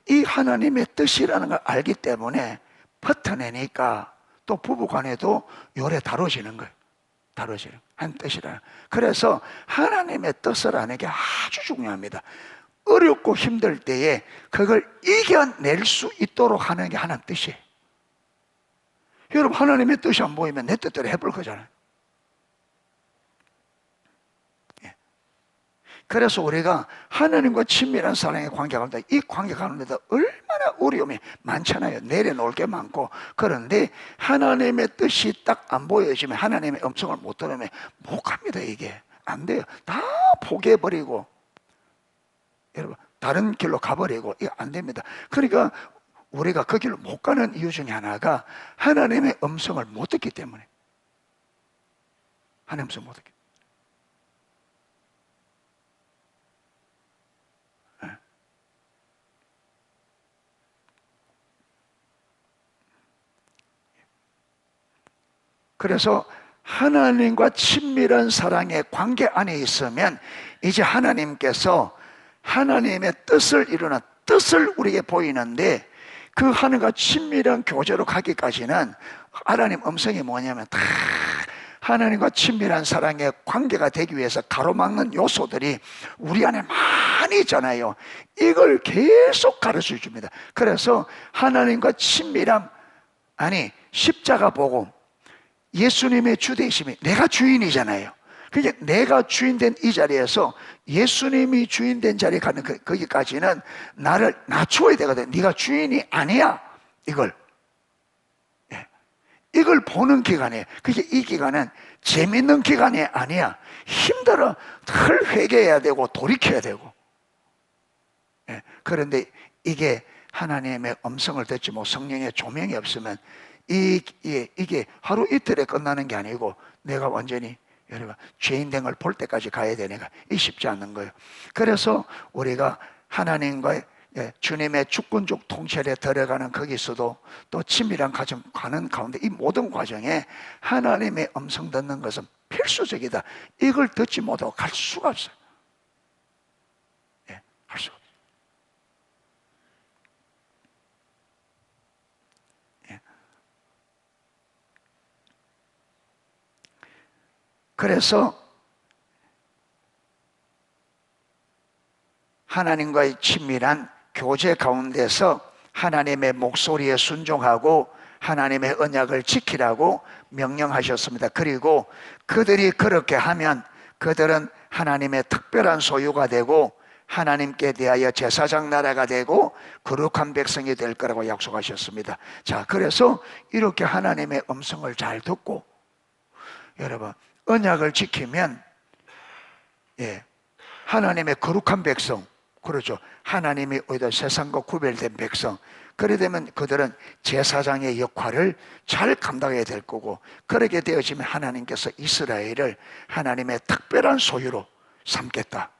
이 하나님의 뜻이라는 걸 알기 때문에 버텨내니까 또 부부간에도 요래 다뤄지는 거예요. 다뤄지는 한 뜻이라. 그래서 하나님의 뜻을 아는 게 아주 중요합니다. 어렵고 힘들 때에 그걸 이겨낼 수 있도록 하는 게 하나님 뜻이에요. 여러분 하나님의 뜻이 안 보이면 내 뜻대로 해볼 거잖아요. 그래서 우리가 하나님과 친밀한 사랑의 관계 가운데, 이 관계 가운데도 얼마나 어려움이 많잖아요. 내려놓을 게 많고. 그런데 하나님의 뜻이 딱 안 보여지면, 하나님의 음성을 못 들으면 못 갑니다. 이게 안 돼요. 다 포기해버리고 여러분 다른 길로 가버리고 이거 안 됩니다. 그러니까 우리가 그 길로 못 가는 이유 중에 하나가 하나님의 음성을 못 듣기 때문에. 하나님의 음성을 못 듣기. 그래서 하나님과 친밀한 사랑의 관계 안에 있으면 이제 하나님께서 하나님의 뜻을 이루는 뜻을 우리에게 보이는데, 그 하나님과 친밀한 교제로 가기까지는 하나님 음성이 뭐냐면 다 하나님과 친밀한 사랑의 관계가 되기 위해서 가로막는 요소들이 우리 안에 많이 있잖아요. 이걸 계속 가르쳐 줍니다. 그래서 하나님과 친밀함, 아니 십자가 보고 예수님의 주되심이, 내가 주인이잖아요. 그게 내가 주인된 이 자리에서 예수님이 주인된 자리에 가는 거기까지는 나를 낮춰야 되거든. 네가 주인이 아니야. 이걸 보는 기간이에요. 그게 이 기간은 재밌는 기간이 아니야. 힘들어. 늘 회개해야 되고 돌이켜야 되고. 그런데 이게 하나님의 음성을 듣지 못, 성령의 조명이 없으면 이게 하루 이틀에 끝나는 게 아니고 내가 완전히 여러분 죄인 된 걸 볼 때까지 가야 되니까 이 쉽지 않는 거예요. 그래서 우리가 하나님과의 주님의 주권적 통치에 들어가는 거기서도 또 친밀한 가정 가는 가운데 이 모든 과정에 하나님의 음성 듣는 것은 필수적이다. 이걸 듣지 못하고 갈 수가 없어요. 갈 수가 없어요. 그래서 하나님과의 친밀한 교제 가운데서 하나님의 목소리에 순종하고 하나님의 언약을 지키라고 명령하셨습니다. 그리고 그들이 그렇게 하면 그들은 하나님의 특별한 소유가 되고 하나님께 대하여 제사장 나라가 되고 거룩한 백성이 될 거라고 약속하셨습니다. 자, 그래서 이렇게 하나님의 음성을 잘 듣고 여러분 언약을 지키면 하나님의 거룩한 백성, 그렇죠. 하나님이 오히려 세상과 구별된 백성. 그래 되면 그들은 제사장의 역할을 잘 감당해야 될 거고, 그렇게 되어지면 하나님께서 이스라엘을 하나님의 특별한 소유로 삼겠다.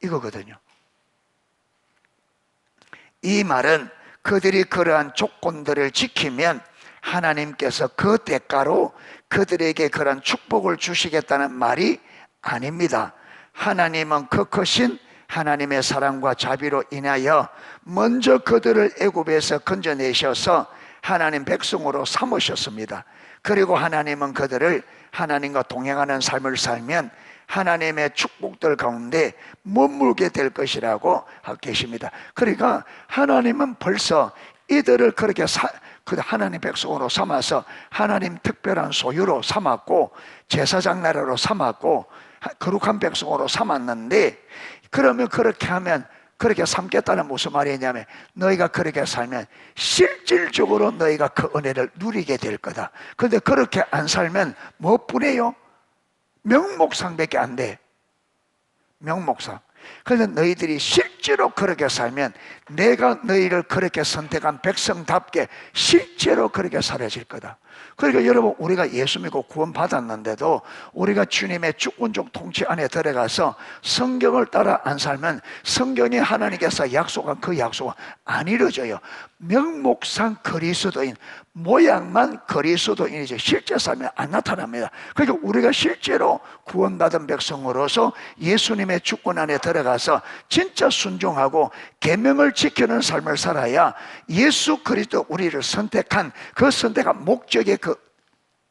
이거거든요. 이 말은 그들이 그러한 조건들을 지키면 하나님께서 그 대가로 그들에게 그러한 축복을 주시겠다는 말이 아닙니다. 하나님은 그 크신 하나님의 사랑과 자비로 인하여 먼저 그들을 애굽에서 건져내셔서 하나님 백성으로 삼으셨습니다. 그리고 하나님은 그들을 하나님과 동행하는 삶을 살면 하나님의 축복들 가운데 머물게 될 것이라고 하고 계십니다. 그러니까 하나님은 벌써 이들을 그렇게 하나님 백성으로 삼아서 하나님 특별한 소유로 삼았고 제사장 나라로 삼았고 거룩한 백성으로 삼았는데, 그러면 그렇게 하면, 그렇게 삼겠다는 무슨 말이냐면 너희가 그렇게 살면 실질적으로 너희가 그 은혜를 누리게 될 거다. 그런데 그렇게 안 살면 뭐뿐이에요? 명목상밖에 안 돼. 명목상. 그래서 너희들이 실제로 그렇게 살면 내가 너희를 그렇게 선택한 백성답게 실제로 그렇게 살아질 거다. 그러니까 여러분, 우리가 예수 믿고 구원 받았는데도 우리가 주님의 주권적 통치 안에 들어가서 성경을 따라 안 살면 성경이 하나님께서 약속한 그 약속은 안 이루어져요. 명목상 그리스도인, 모양만 그리스도인이지 실제 삶에 안 나타납니다. 그러니까 우리가 실제로 구원받은 백성으로서 예수님의 주권 안에 들어가서 진짜 순종하고 계명을 지키는 삶을 살아야 예수 그리스도 우리를 선택한 그 선택한 목적의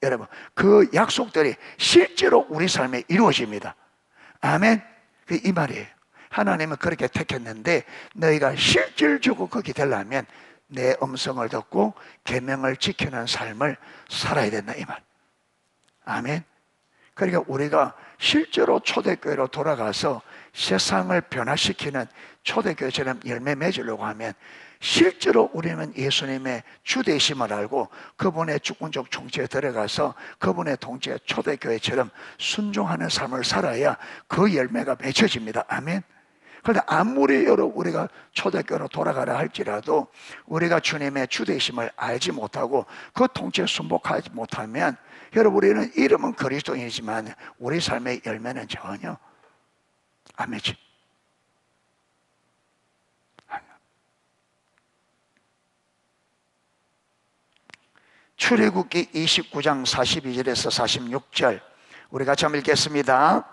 여러분 그 약속들이 실제로 우리 삶에 이루어집니다. 아멘. 이 말이에요. 하나님은 그렇게 택했는데 너희가 실질적으로 거기 되려면 내 음성을 듣고 계명을 지키는 삶을 살아야 된다, 이 말. 아멘. 그러니까 우리가 실제로 초대교회로 돌아가서 세상을 변화시키는 초대교회처럼 열매 맺으려고 하면 실제로 우리는 예수님의 주되심을 알고 그분의 주권적 통치에 들어가서 그분의 통치에 초대교회처럼 순종하는 삶을 살아야 그 열매가 맺혀집니다. 아멘. 그런데 아무리 우리가 초대교회로 돌아가라 할지라도 우리가 주님의 주되심을 알지 못하고 그 통치에 순복하지 못하면 여러분, 우리는 이름은 그리스도인이지만 우리 삶의 열매는 전혀 안 맺혀. 출애굽기 29장 42절에서 46절 우리 같이 한번 읽겠습니다.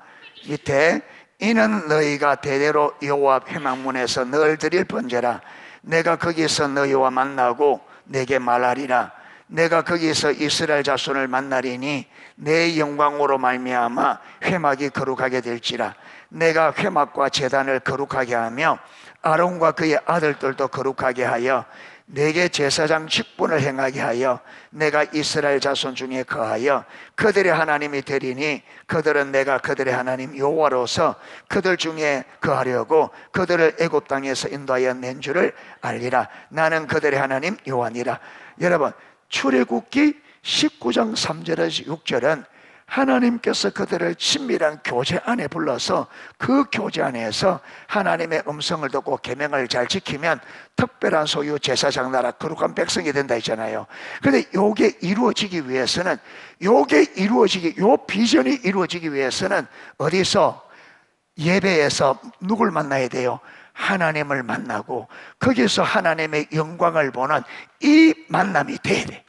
밑에 이는 너희가 대대로 여호와 회막문에서 늘 드릴 번제라. 내가 거기서 너희와 만나고 내게 말하리라. 내가 거기서 이스라엘 자손을 만나리니 내 영광으로 말미암아 회막이 거룩하게 될지라. 내가 회막과 제단을 거룩하게 하며 아론과 그의 아들들도 거룩하게 하여 내게 제사장 직분을 행하게 하여 내가 이스라엘 자손 중에 거하여 그들의 하나님이 되리니 그들은 내가 그들의 하나님 여호와로서 그들 중에 거하려고 그들을 애굽 땅에서 인도하여 낸 줄을 알리라. 나는 그들의 하나님 여호와니라. 여러분, 출애굽기 19장 3절에서 6절은 하나님께서 그들을 친밀한 교제 안에 불러서 그 교제 안에서 하나님의 음성을 듣고 계명을 잘 지키면 특별한 소유 제사장 나라 거룩한 백성이 된다 했잖아요. 그런데 요게 이루어지기 위해서는 요 비전이 이루어지기 위해서는 어디서? 예배에서 누굴 만나야 돼요? 하나님을 만나고 거기서 하나님의 영광을 보는 이 만남이 돼야 돼요.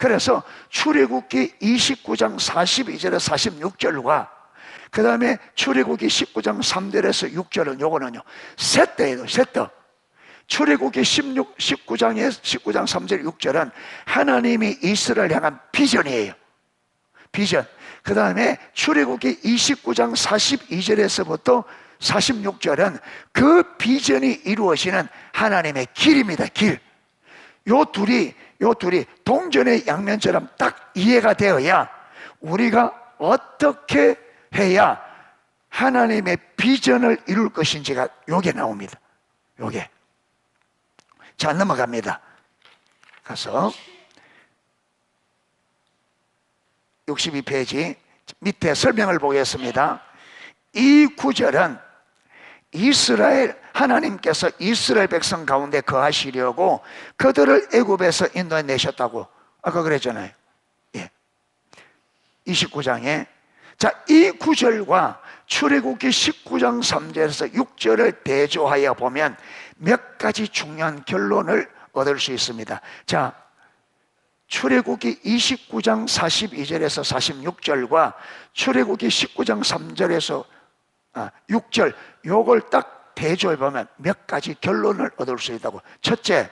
그래서 출애굽기 29장 42절에서 46절과 그 다음에 출애굽기 19장 3절에서 6절은 요거는요 세트예요. 세트. 출애굽기 19장 3절 6절은 하나님이 이스라엘 향한 비전이에요. 비전. 그 다음에 출애굽기 29장 42절에서부터 46절은 그 비전이 이루어지는 하나님의 길입니다. 길. 요 둘이 동전의 양면처럼 딱 이해가 되어야 우리가 어떻게 해야 하나님의 비전을 이룰 것인지가 요게 나옵니다. 요게. 자, 넘어갑니다. 가서 62페이지 밑에 설명을 보겠습니다. 이 구절은 하나님께서 이스라엘 백성 가운데 거하시려고 그들을 애굽에서 인도해 내셨다고 아까 그랬잖아요. 예. 29장에 자, 이 구절과 출애굽기 19장 3절에서 6절을 대조하여 보면 몇 가지 중요한 결론을 얻을 수 있습니다. 자, 출애굽기 29장 42절에서 46절과 출애굽기 19장 3절에서 6절 요걸 딱 대조해 보면 몇 가지 결론을 얻을 수 있다고. 첫째,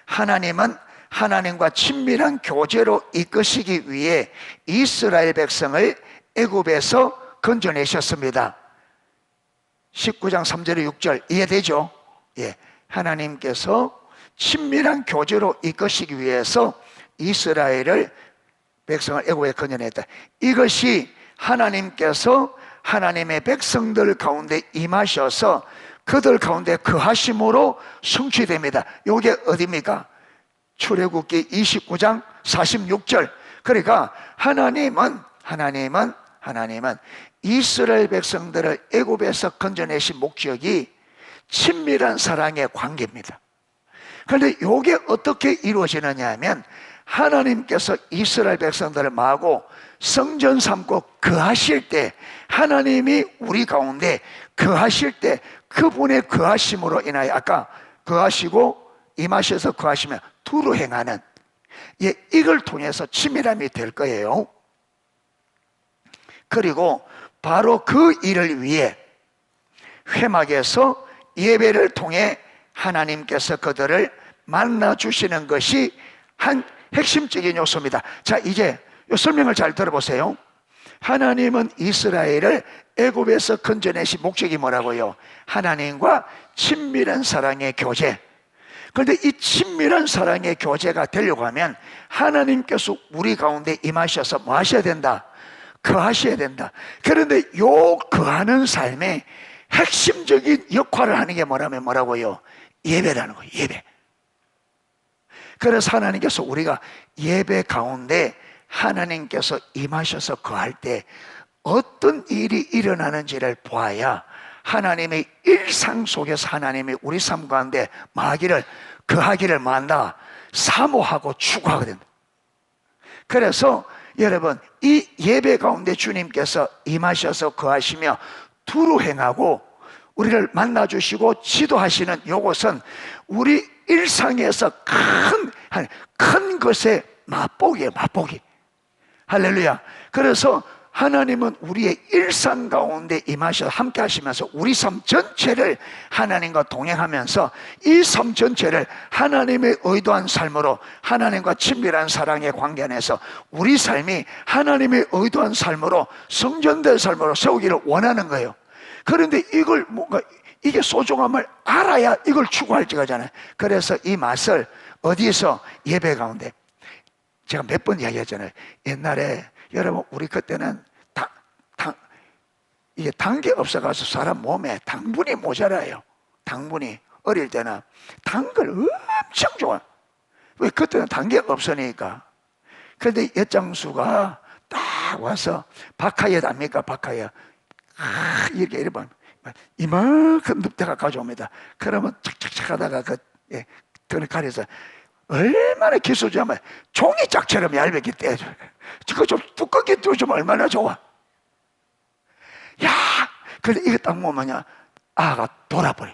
하나님은 하나님과 친밀한 교제로 이끄시기 위해 이스라엘 백성을 애굽에서 건져내셨습니다. 19장 3절에 6절 이해되죠? 예, 하나님께서 친밀한 교제로 이끄시기 위해서 이스라엘을 백성을 애굽에 건져냈다. 이것이 하나님께서 하나님의 백성들 가운데 임하셔서 그들 가운데 거하심으로 성취됩니다. 이게 어디입니까? 출애굽기 29장 46절. 그러니까 하나님은 이스라엘 백성들을 애굽에서 건져내신 목적이 친밀한 사랑의 관계입니다. 그런데 이게 어떻게 이루어지느냐 하면 하나님께서 이스라엘 백성들을 마고 성전 삼고 거하실 때, 하나님이 우리 가운데 거하실 때 그분의 거하심으로 인하여 아까 거하시고 임하셔서 거하시면 두루 행하는, 예, 이걸 통해서 친밀함이 될 거예요. 그리고 바로 그 일을 위해 회막에서 예배를 통해 하나님께서 그들을 만나주시는 것이 한 핵심적인 요소입니다. 자, 이제 이 설명을 잘 들어보세요. 하나님은 이스라엘을 애굽에서 건져내신 목적이 뭐라고요? 하나님과 친밀한 사랑의 교제. 그런데 이 친밀한 사랑의 교제가 되려고 하면 하나님께서 우리 가운데 임하셔서 뭐 하셔야 된다? 거하셔야 된다. 그런데 요 거하는 삶의 핵심적인 역할을 하는 게 뭐라고요? 예배라는 거예요. 예배. 그래서 하나님께서 우리가 예배 가운데 하나님께서 임하셔서 거할 때 어떤 일이 일어나는지를 보아야 하나님의 일상 속에서 하나님이 우리 삶 가운데 거하기를 만다 사모하고 추구하게 된다. 그래서 여러분, 이 예배 가운데 주님께서 임하셔서 거하시며 두루 행하고 우리를 만나주시고 지도하시는 이것은 우리 일상에서 큰 것의 맛보기예요, 맛보기. 할렐루야. 그래서 하나님은 우리의 일상 가운데 임하셔서 함께 하시면서 우리 삶 전체를 하나님과 동행하면서 이 삶 전체를 하나님의 의도한 삶으로, 하나님과 친밀한 사랑의 관계 안에서 우리 삶이 하나님의 의도한 삶으로, 성전된 삶으로 세우기를 원하는 거예요. 그런데 이걸 뭔가 이게 소중함을 알아야 이걸 추구할지 가잖아요. 그래서 이 맛을 어디에서? 예배 가운데. 제가 몇 번 이야기했잖아요. 옛날에 여러분, 우리 그때는 이게 당이 없어가지고 사람 몸에 당분이 모자라요. 당분이. 어릴 때는 단 걸 엄청 좋아. 왜? 그때는 단계 없으니까. 그런데 엿장수가 딱 와서 박하엿 압니까? 박하엿. 이렇게 이러면 이만큼 늪대가 가져옵니다. 그러면 착착착 하다가 등을 가려서 얼마나 기술자면 종이짝처럼 얇게 떼줘요. 그거 좀 두껍게 떼주면 얼마나 좋아. 야, 근데 이거 딱 먹으면 아가 돌아버려.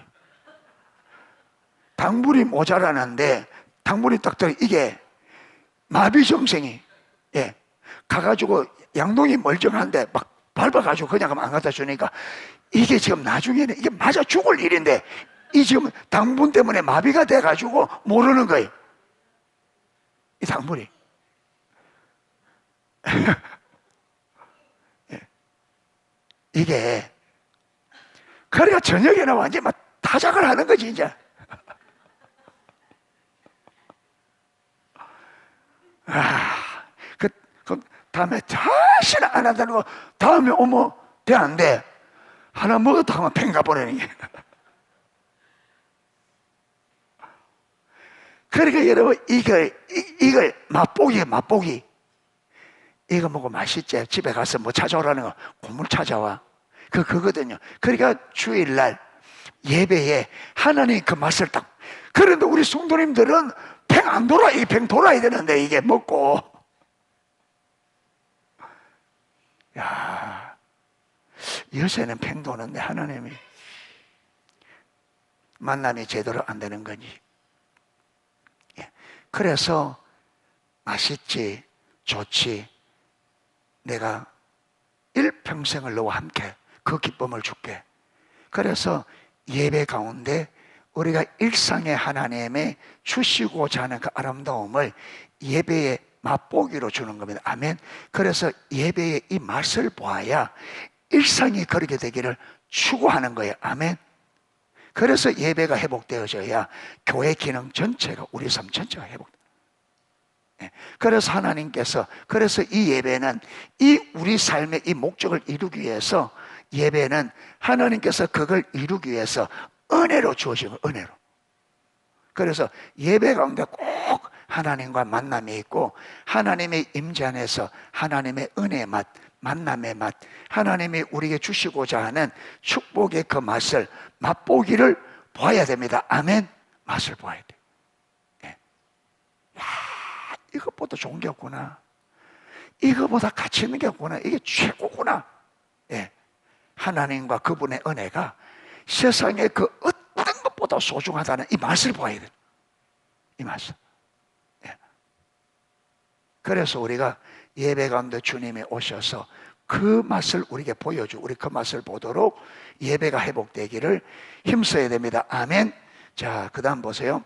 당분이 모자라는데 당분이 딱 들어. 이게 마비정생이 가가지고 양동이 멀쩡한데 막 밟아가지고 그냥 안 갖다 주니까 이게 지금 나중에는 이게 맞아 죽을 일인데 이 지금 당분 때문에 마비가 돼가지고 모르는 거예요. 이 당분이. 이게 그래가 저녁에는 완전히 막 타작을 하는 거지 이제. 그 다음에 다시는 안 한다는 거. 다음에 오면 돼 안 돼? 하나 먹었다 하면 팽가 버리는 게. 그러니까 여러분 이걸 맛보기. 이거 먹고 맛있지? 집에 가서 뭐 찾아오라는 거, 고물 찾아와. 그거거든요. 그러니까 주일날 예배에 하나님 그 맛을 딱. 그런데 우리 성도님들은 팽 안 돌아. 이게 팽 돌아야 되는데 이게 먹고. 야, 요새는 팽 도는데 하나님이 만남이 제대로 안 되는 거지. 그래서 맛있지, 좋지. 내가 일평생을 너와 함께 그 기쁨을 줄게. 그래서 예배 가운데 우리가 일상의 하나님의 주시고자 하는 그 아름다움을 예배의 맛보기로 주는 겁니다. 아멘. 그래서 예배의 이 맛을 보아야 일상이 그렇게 되기를 추구하는 거예요. 아멘. 그래서 예배가 회복되어져야 교회 기능 전체가, 우리 삶 전체가 회복돼요. 그래서 하나님께서, 그래서 이 예배는 이 우리 삶의 이 목적을 이루기 위해서, 예배는 하나님께서 그걸 이루기 위해서 은혜로 주어진 거예요. 은혜로. 그래서 예배 가운데 꼭 하나님과 만남이 있고, 하나님의 임재 안에서 하나님의 은혜의 맛, 만남의 맛, 하나님이 우리에게 주시고자 하는 축복의 그 맛을 맛보기를 보아야 됩니다. 아멘. 맛을 보아야 돼요. 이것보다 좋은 게 없구나. 이것보다 가치 있는 게 없구나. 이게 최고구나. 하나님과 그분의 은혜가 세상의 그 어떤 것보다 소중하다는 이 맛을 보아야 돼요. 이 맛을. 그래서 우리가 예배 가운데 주님이 오셔서 그 맛을 우리에게 보여주고, 우리 그 맛을 보도록 예배가 회복되기를 힘써야 됩니다. 아멘. 자, 그 다음 보세요.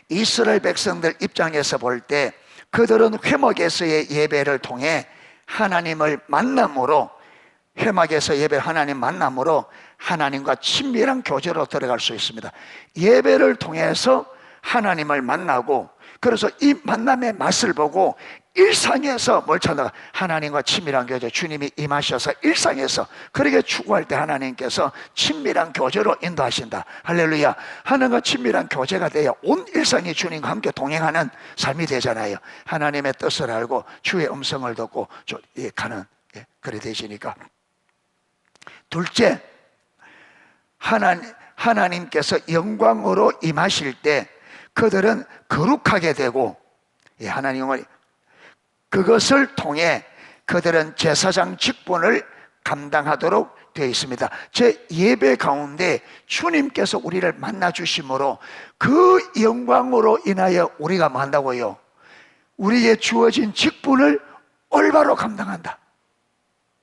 이스라엘 백성들 입장에서 볼 때 그들은 회막에서의 예배를 통해 하나님을 만남으로, 회막에서 예배 하나님 만남으로 하나님과 친밀한 교제로 들어갈 수 있습니다. 예배를 통해서 하나님을 만나고, 그래서 이 만남의 맛을 보고 일상에서 뭘 찾아가? 하나님과 친밀한 교제, 주님이 임하셔서 일상에서 그렇게 추구할 때 하나님께서 친밀한 교제로 인도하신다. 할렐루야. 하나님과 친밀한 교제가 돼야 온 일상이 주님과 함께 동행하는 삶이 되잖아요. 하나님의 뜻을 알고 주의 음성을 듣고 가는, 그래 되시니까. 둘째, 하나님께서 영광으로 임하실 때 그들은 거룩하게 되고, 하나님을 그것을 통해 그들은 제사장 직분을 감당하도록 되어 있습니다. 제 예배 가운데 주님께서 우리를 만나 주심으로 그 영광으로 인하여 우리가 만다고요, 우리에게 주어진 직분을 올바로 감당한다.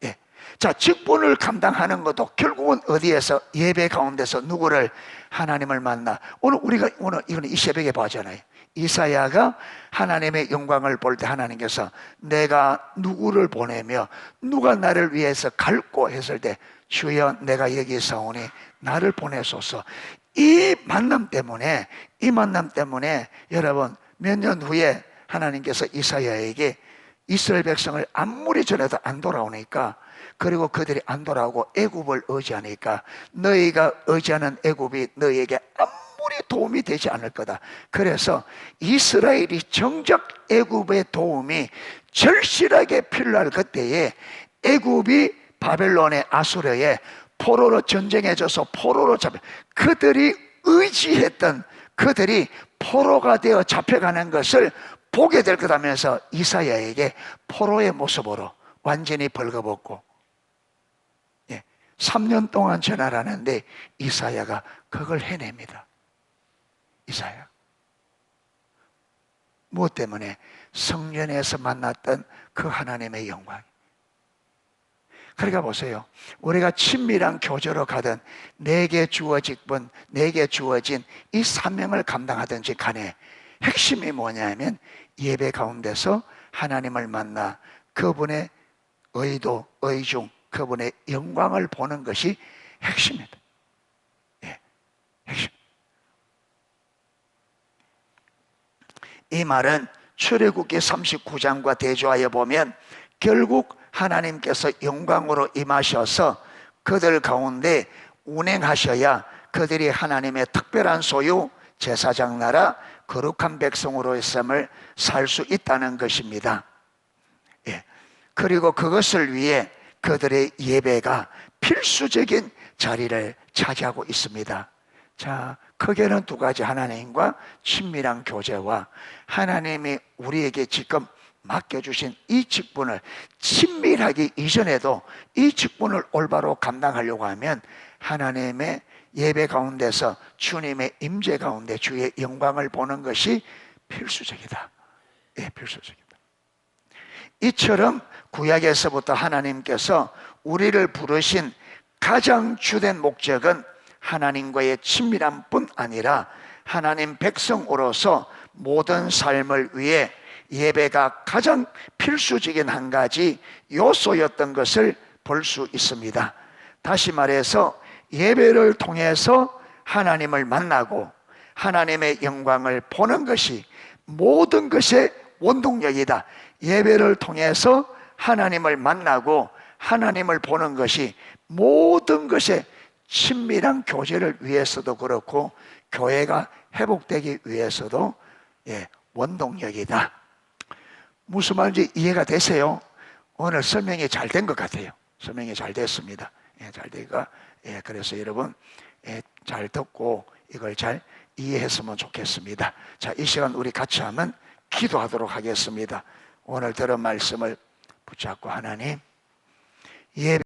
예. 자, 직분을 감당하는 것도 결국은 어디에서? 예배 가운데서 누구를? 하나님을 만나. 오늘 이거는 이 새벽에 보잖아요. 이사야가 하나님의 영광을 볼 때 하나님께서 내가 누구를 보내며 누가 나를 위해서 갈고 했을 때, 주여 내가 여기 있사오니 나를 보내소서. 이 만남 때문에 여러분, 몇 년 후에 하나님께서 이사야에게 이스라엘 백성을 아무리 전해도 안 돌아오니까, 그리고 그들이 안 돌아오고 애굽을 의지하니까 너희가 의지하는 애굽이 너희에게 아무리 도움이 되지 않을 거다. 그래서 이스라엘이 정작 애굽의 도움이 절실하게 필요할 그때에 애굽이 바벨론의 아수르에 포로로 전쟁해져서 포로로 잡혀, 그들이 의지했던 그들이 포로가 되어 잡혀가는 것을 보게 될 거다면서 이사야에게 포로의 모습으로 완전히 벌거벗고 3년 동안 전하라는데 이사야가 그걸 해냅니다. 이사야. 무엇 때문에? 성전에서 만났던 그 하나님의 영광. 그러니까 보세요, 우리가 친밀한 교제로 가든 내게 주어진 이 사명을 감당하든지 간에 핵심이 뭐냐면 예배 가운데서 하나님을 만나 그분의 의도, 의중, 그분의 영광을 보는 것이 핵심입니다. 예, 핵심. 이 말은 출애굽기 39장과 대조하여 보면 결국 하나님께서 영광으로 임하셔서 그들 가운데 운행하셔야 그들이 하나님의 특별한 소유, 제사장 나라, 거룩한 백성으로 있음을 살 수 있다는 것입니다. 예. 그리고 그것을 위해 그들의 예배가 필수적인 자리를 차지하고 있습니다. 자, 크게는 두 가지, 하나님과 친밀한 교제와 하나님이 우리에게 지금 맡겨주신 이 직분을 친밀하기 이전에도 이 직분을 올바로 감당하려고 하면 하나님의 예배 가운데서 주님의 임재 가운데 주의 영광을 보는 것이 필수적이다. 예, 필수적이다. 이처럼 구약에서부터 하나님께서 우리를 부르신 가장 주된 목적은 하나님과의 친밀함 뿐 아니라 하나님 백성으로서 모든 삶을 위해 예배가 가장 필수적인 한 가지 요소였던 것을 볼 수 있습니다. 다시 말해서 예배를 통해서 하나님을 만나고 하나님의 영광을 보는 것이 모든 것의 원동력이다. 예배를 통해서 하나님을 만나고 하나님을 보는 것이 모든 것의 친밀한 교제를 위해서도 그렇고 교회가 회복되기 위해서도 원동력이다. 무슨 말인지 이해가 되세요? 오늘 설명이 잘 된 것 같아요. 설명이 잘 됐습니다. 잘 되니까 그래서 여러분 잘 듣고 이걸 잘 이해했으면 좋겠습니다. 자, 이 시간 우리 같이 한번 기도하도록 하겠습니다. 오늘 들은 말씀을 붙잡고 하나님, 예배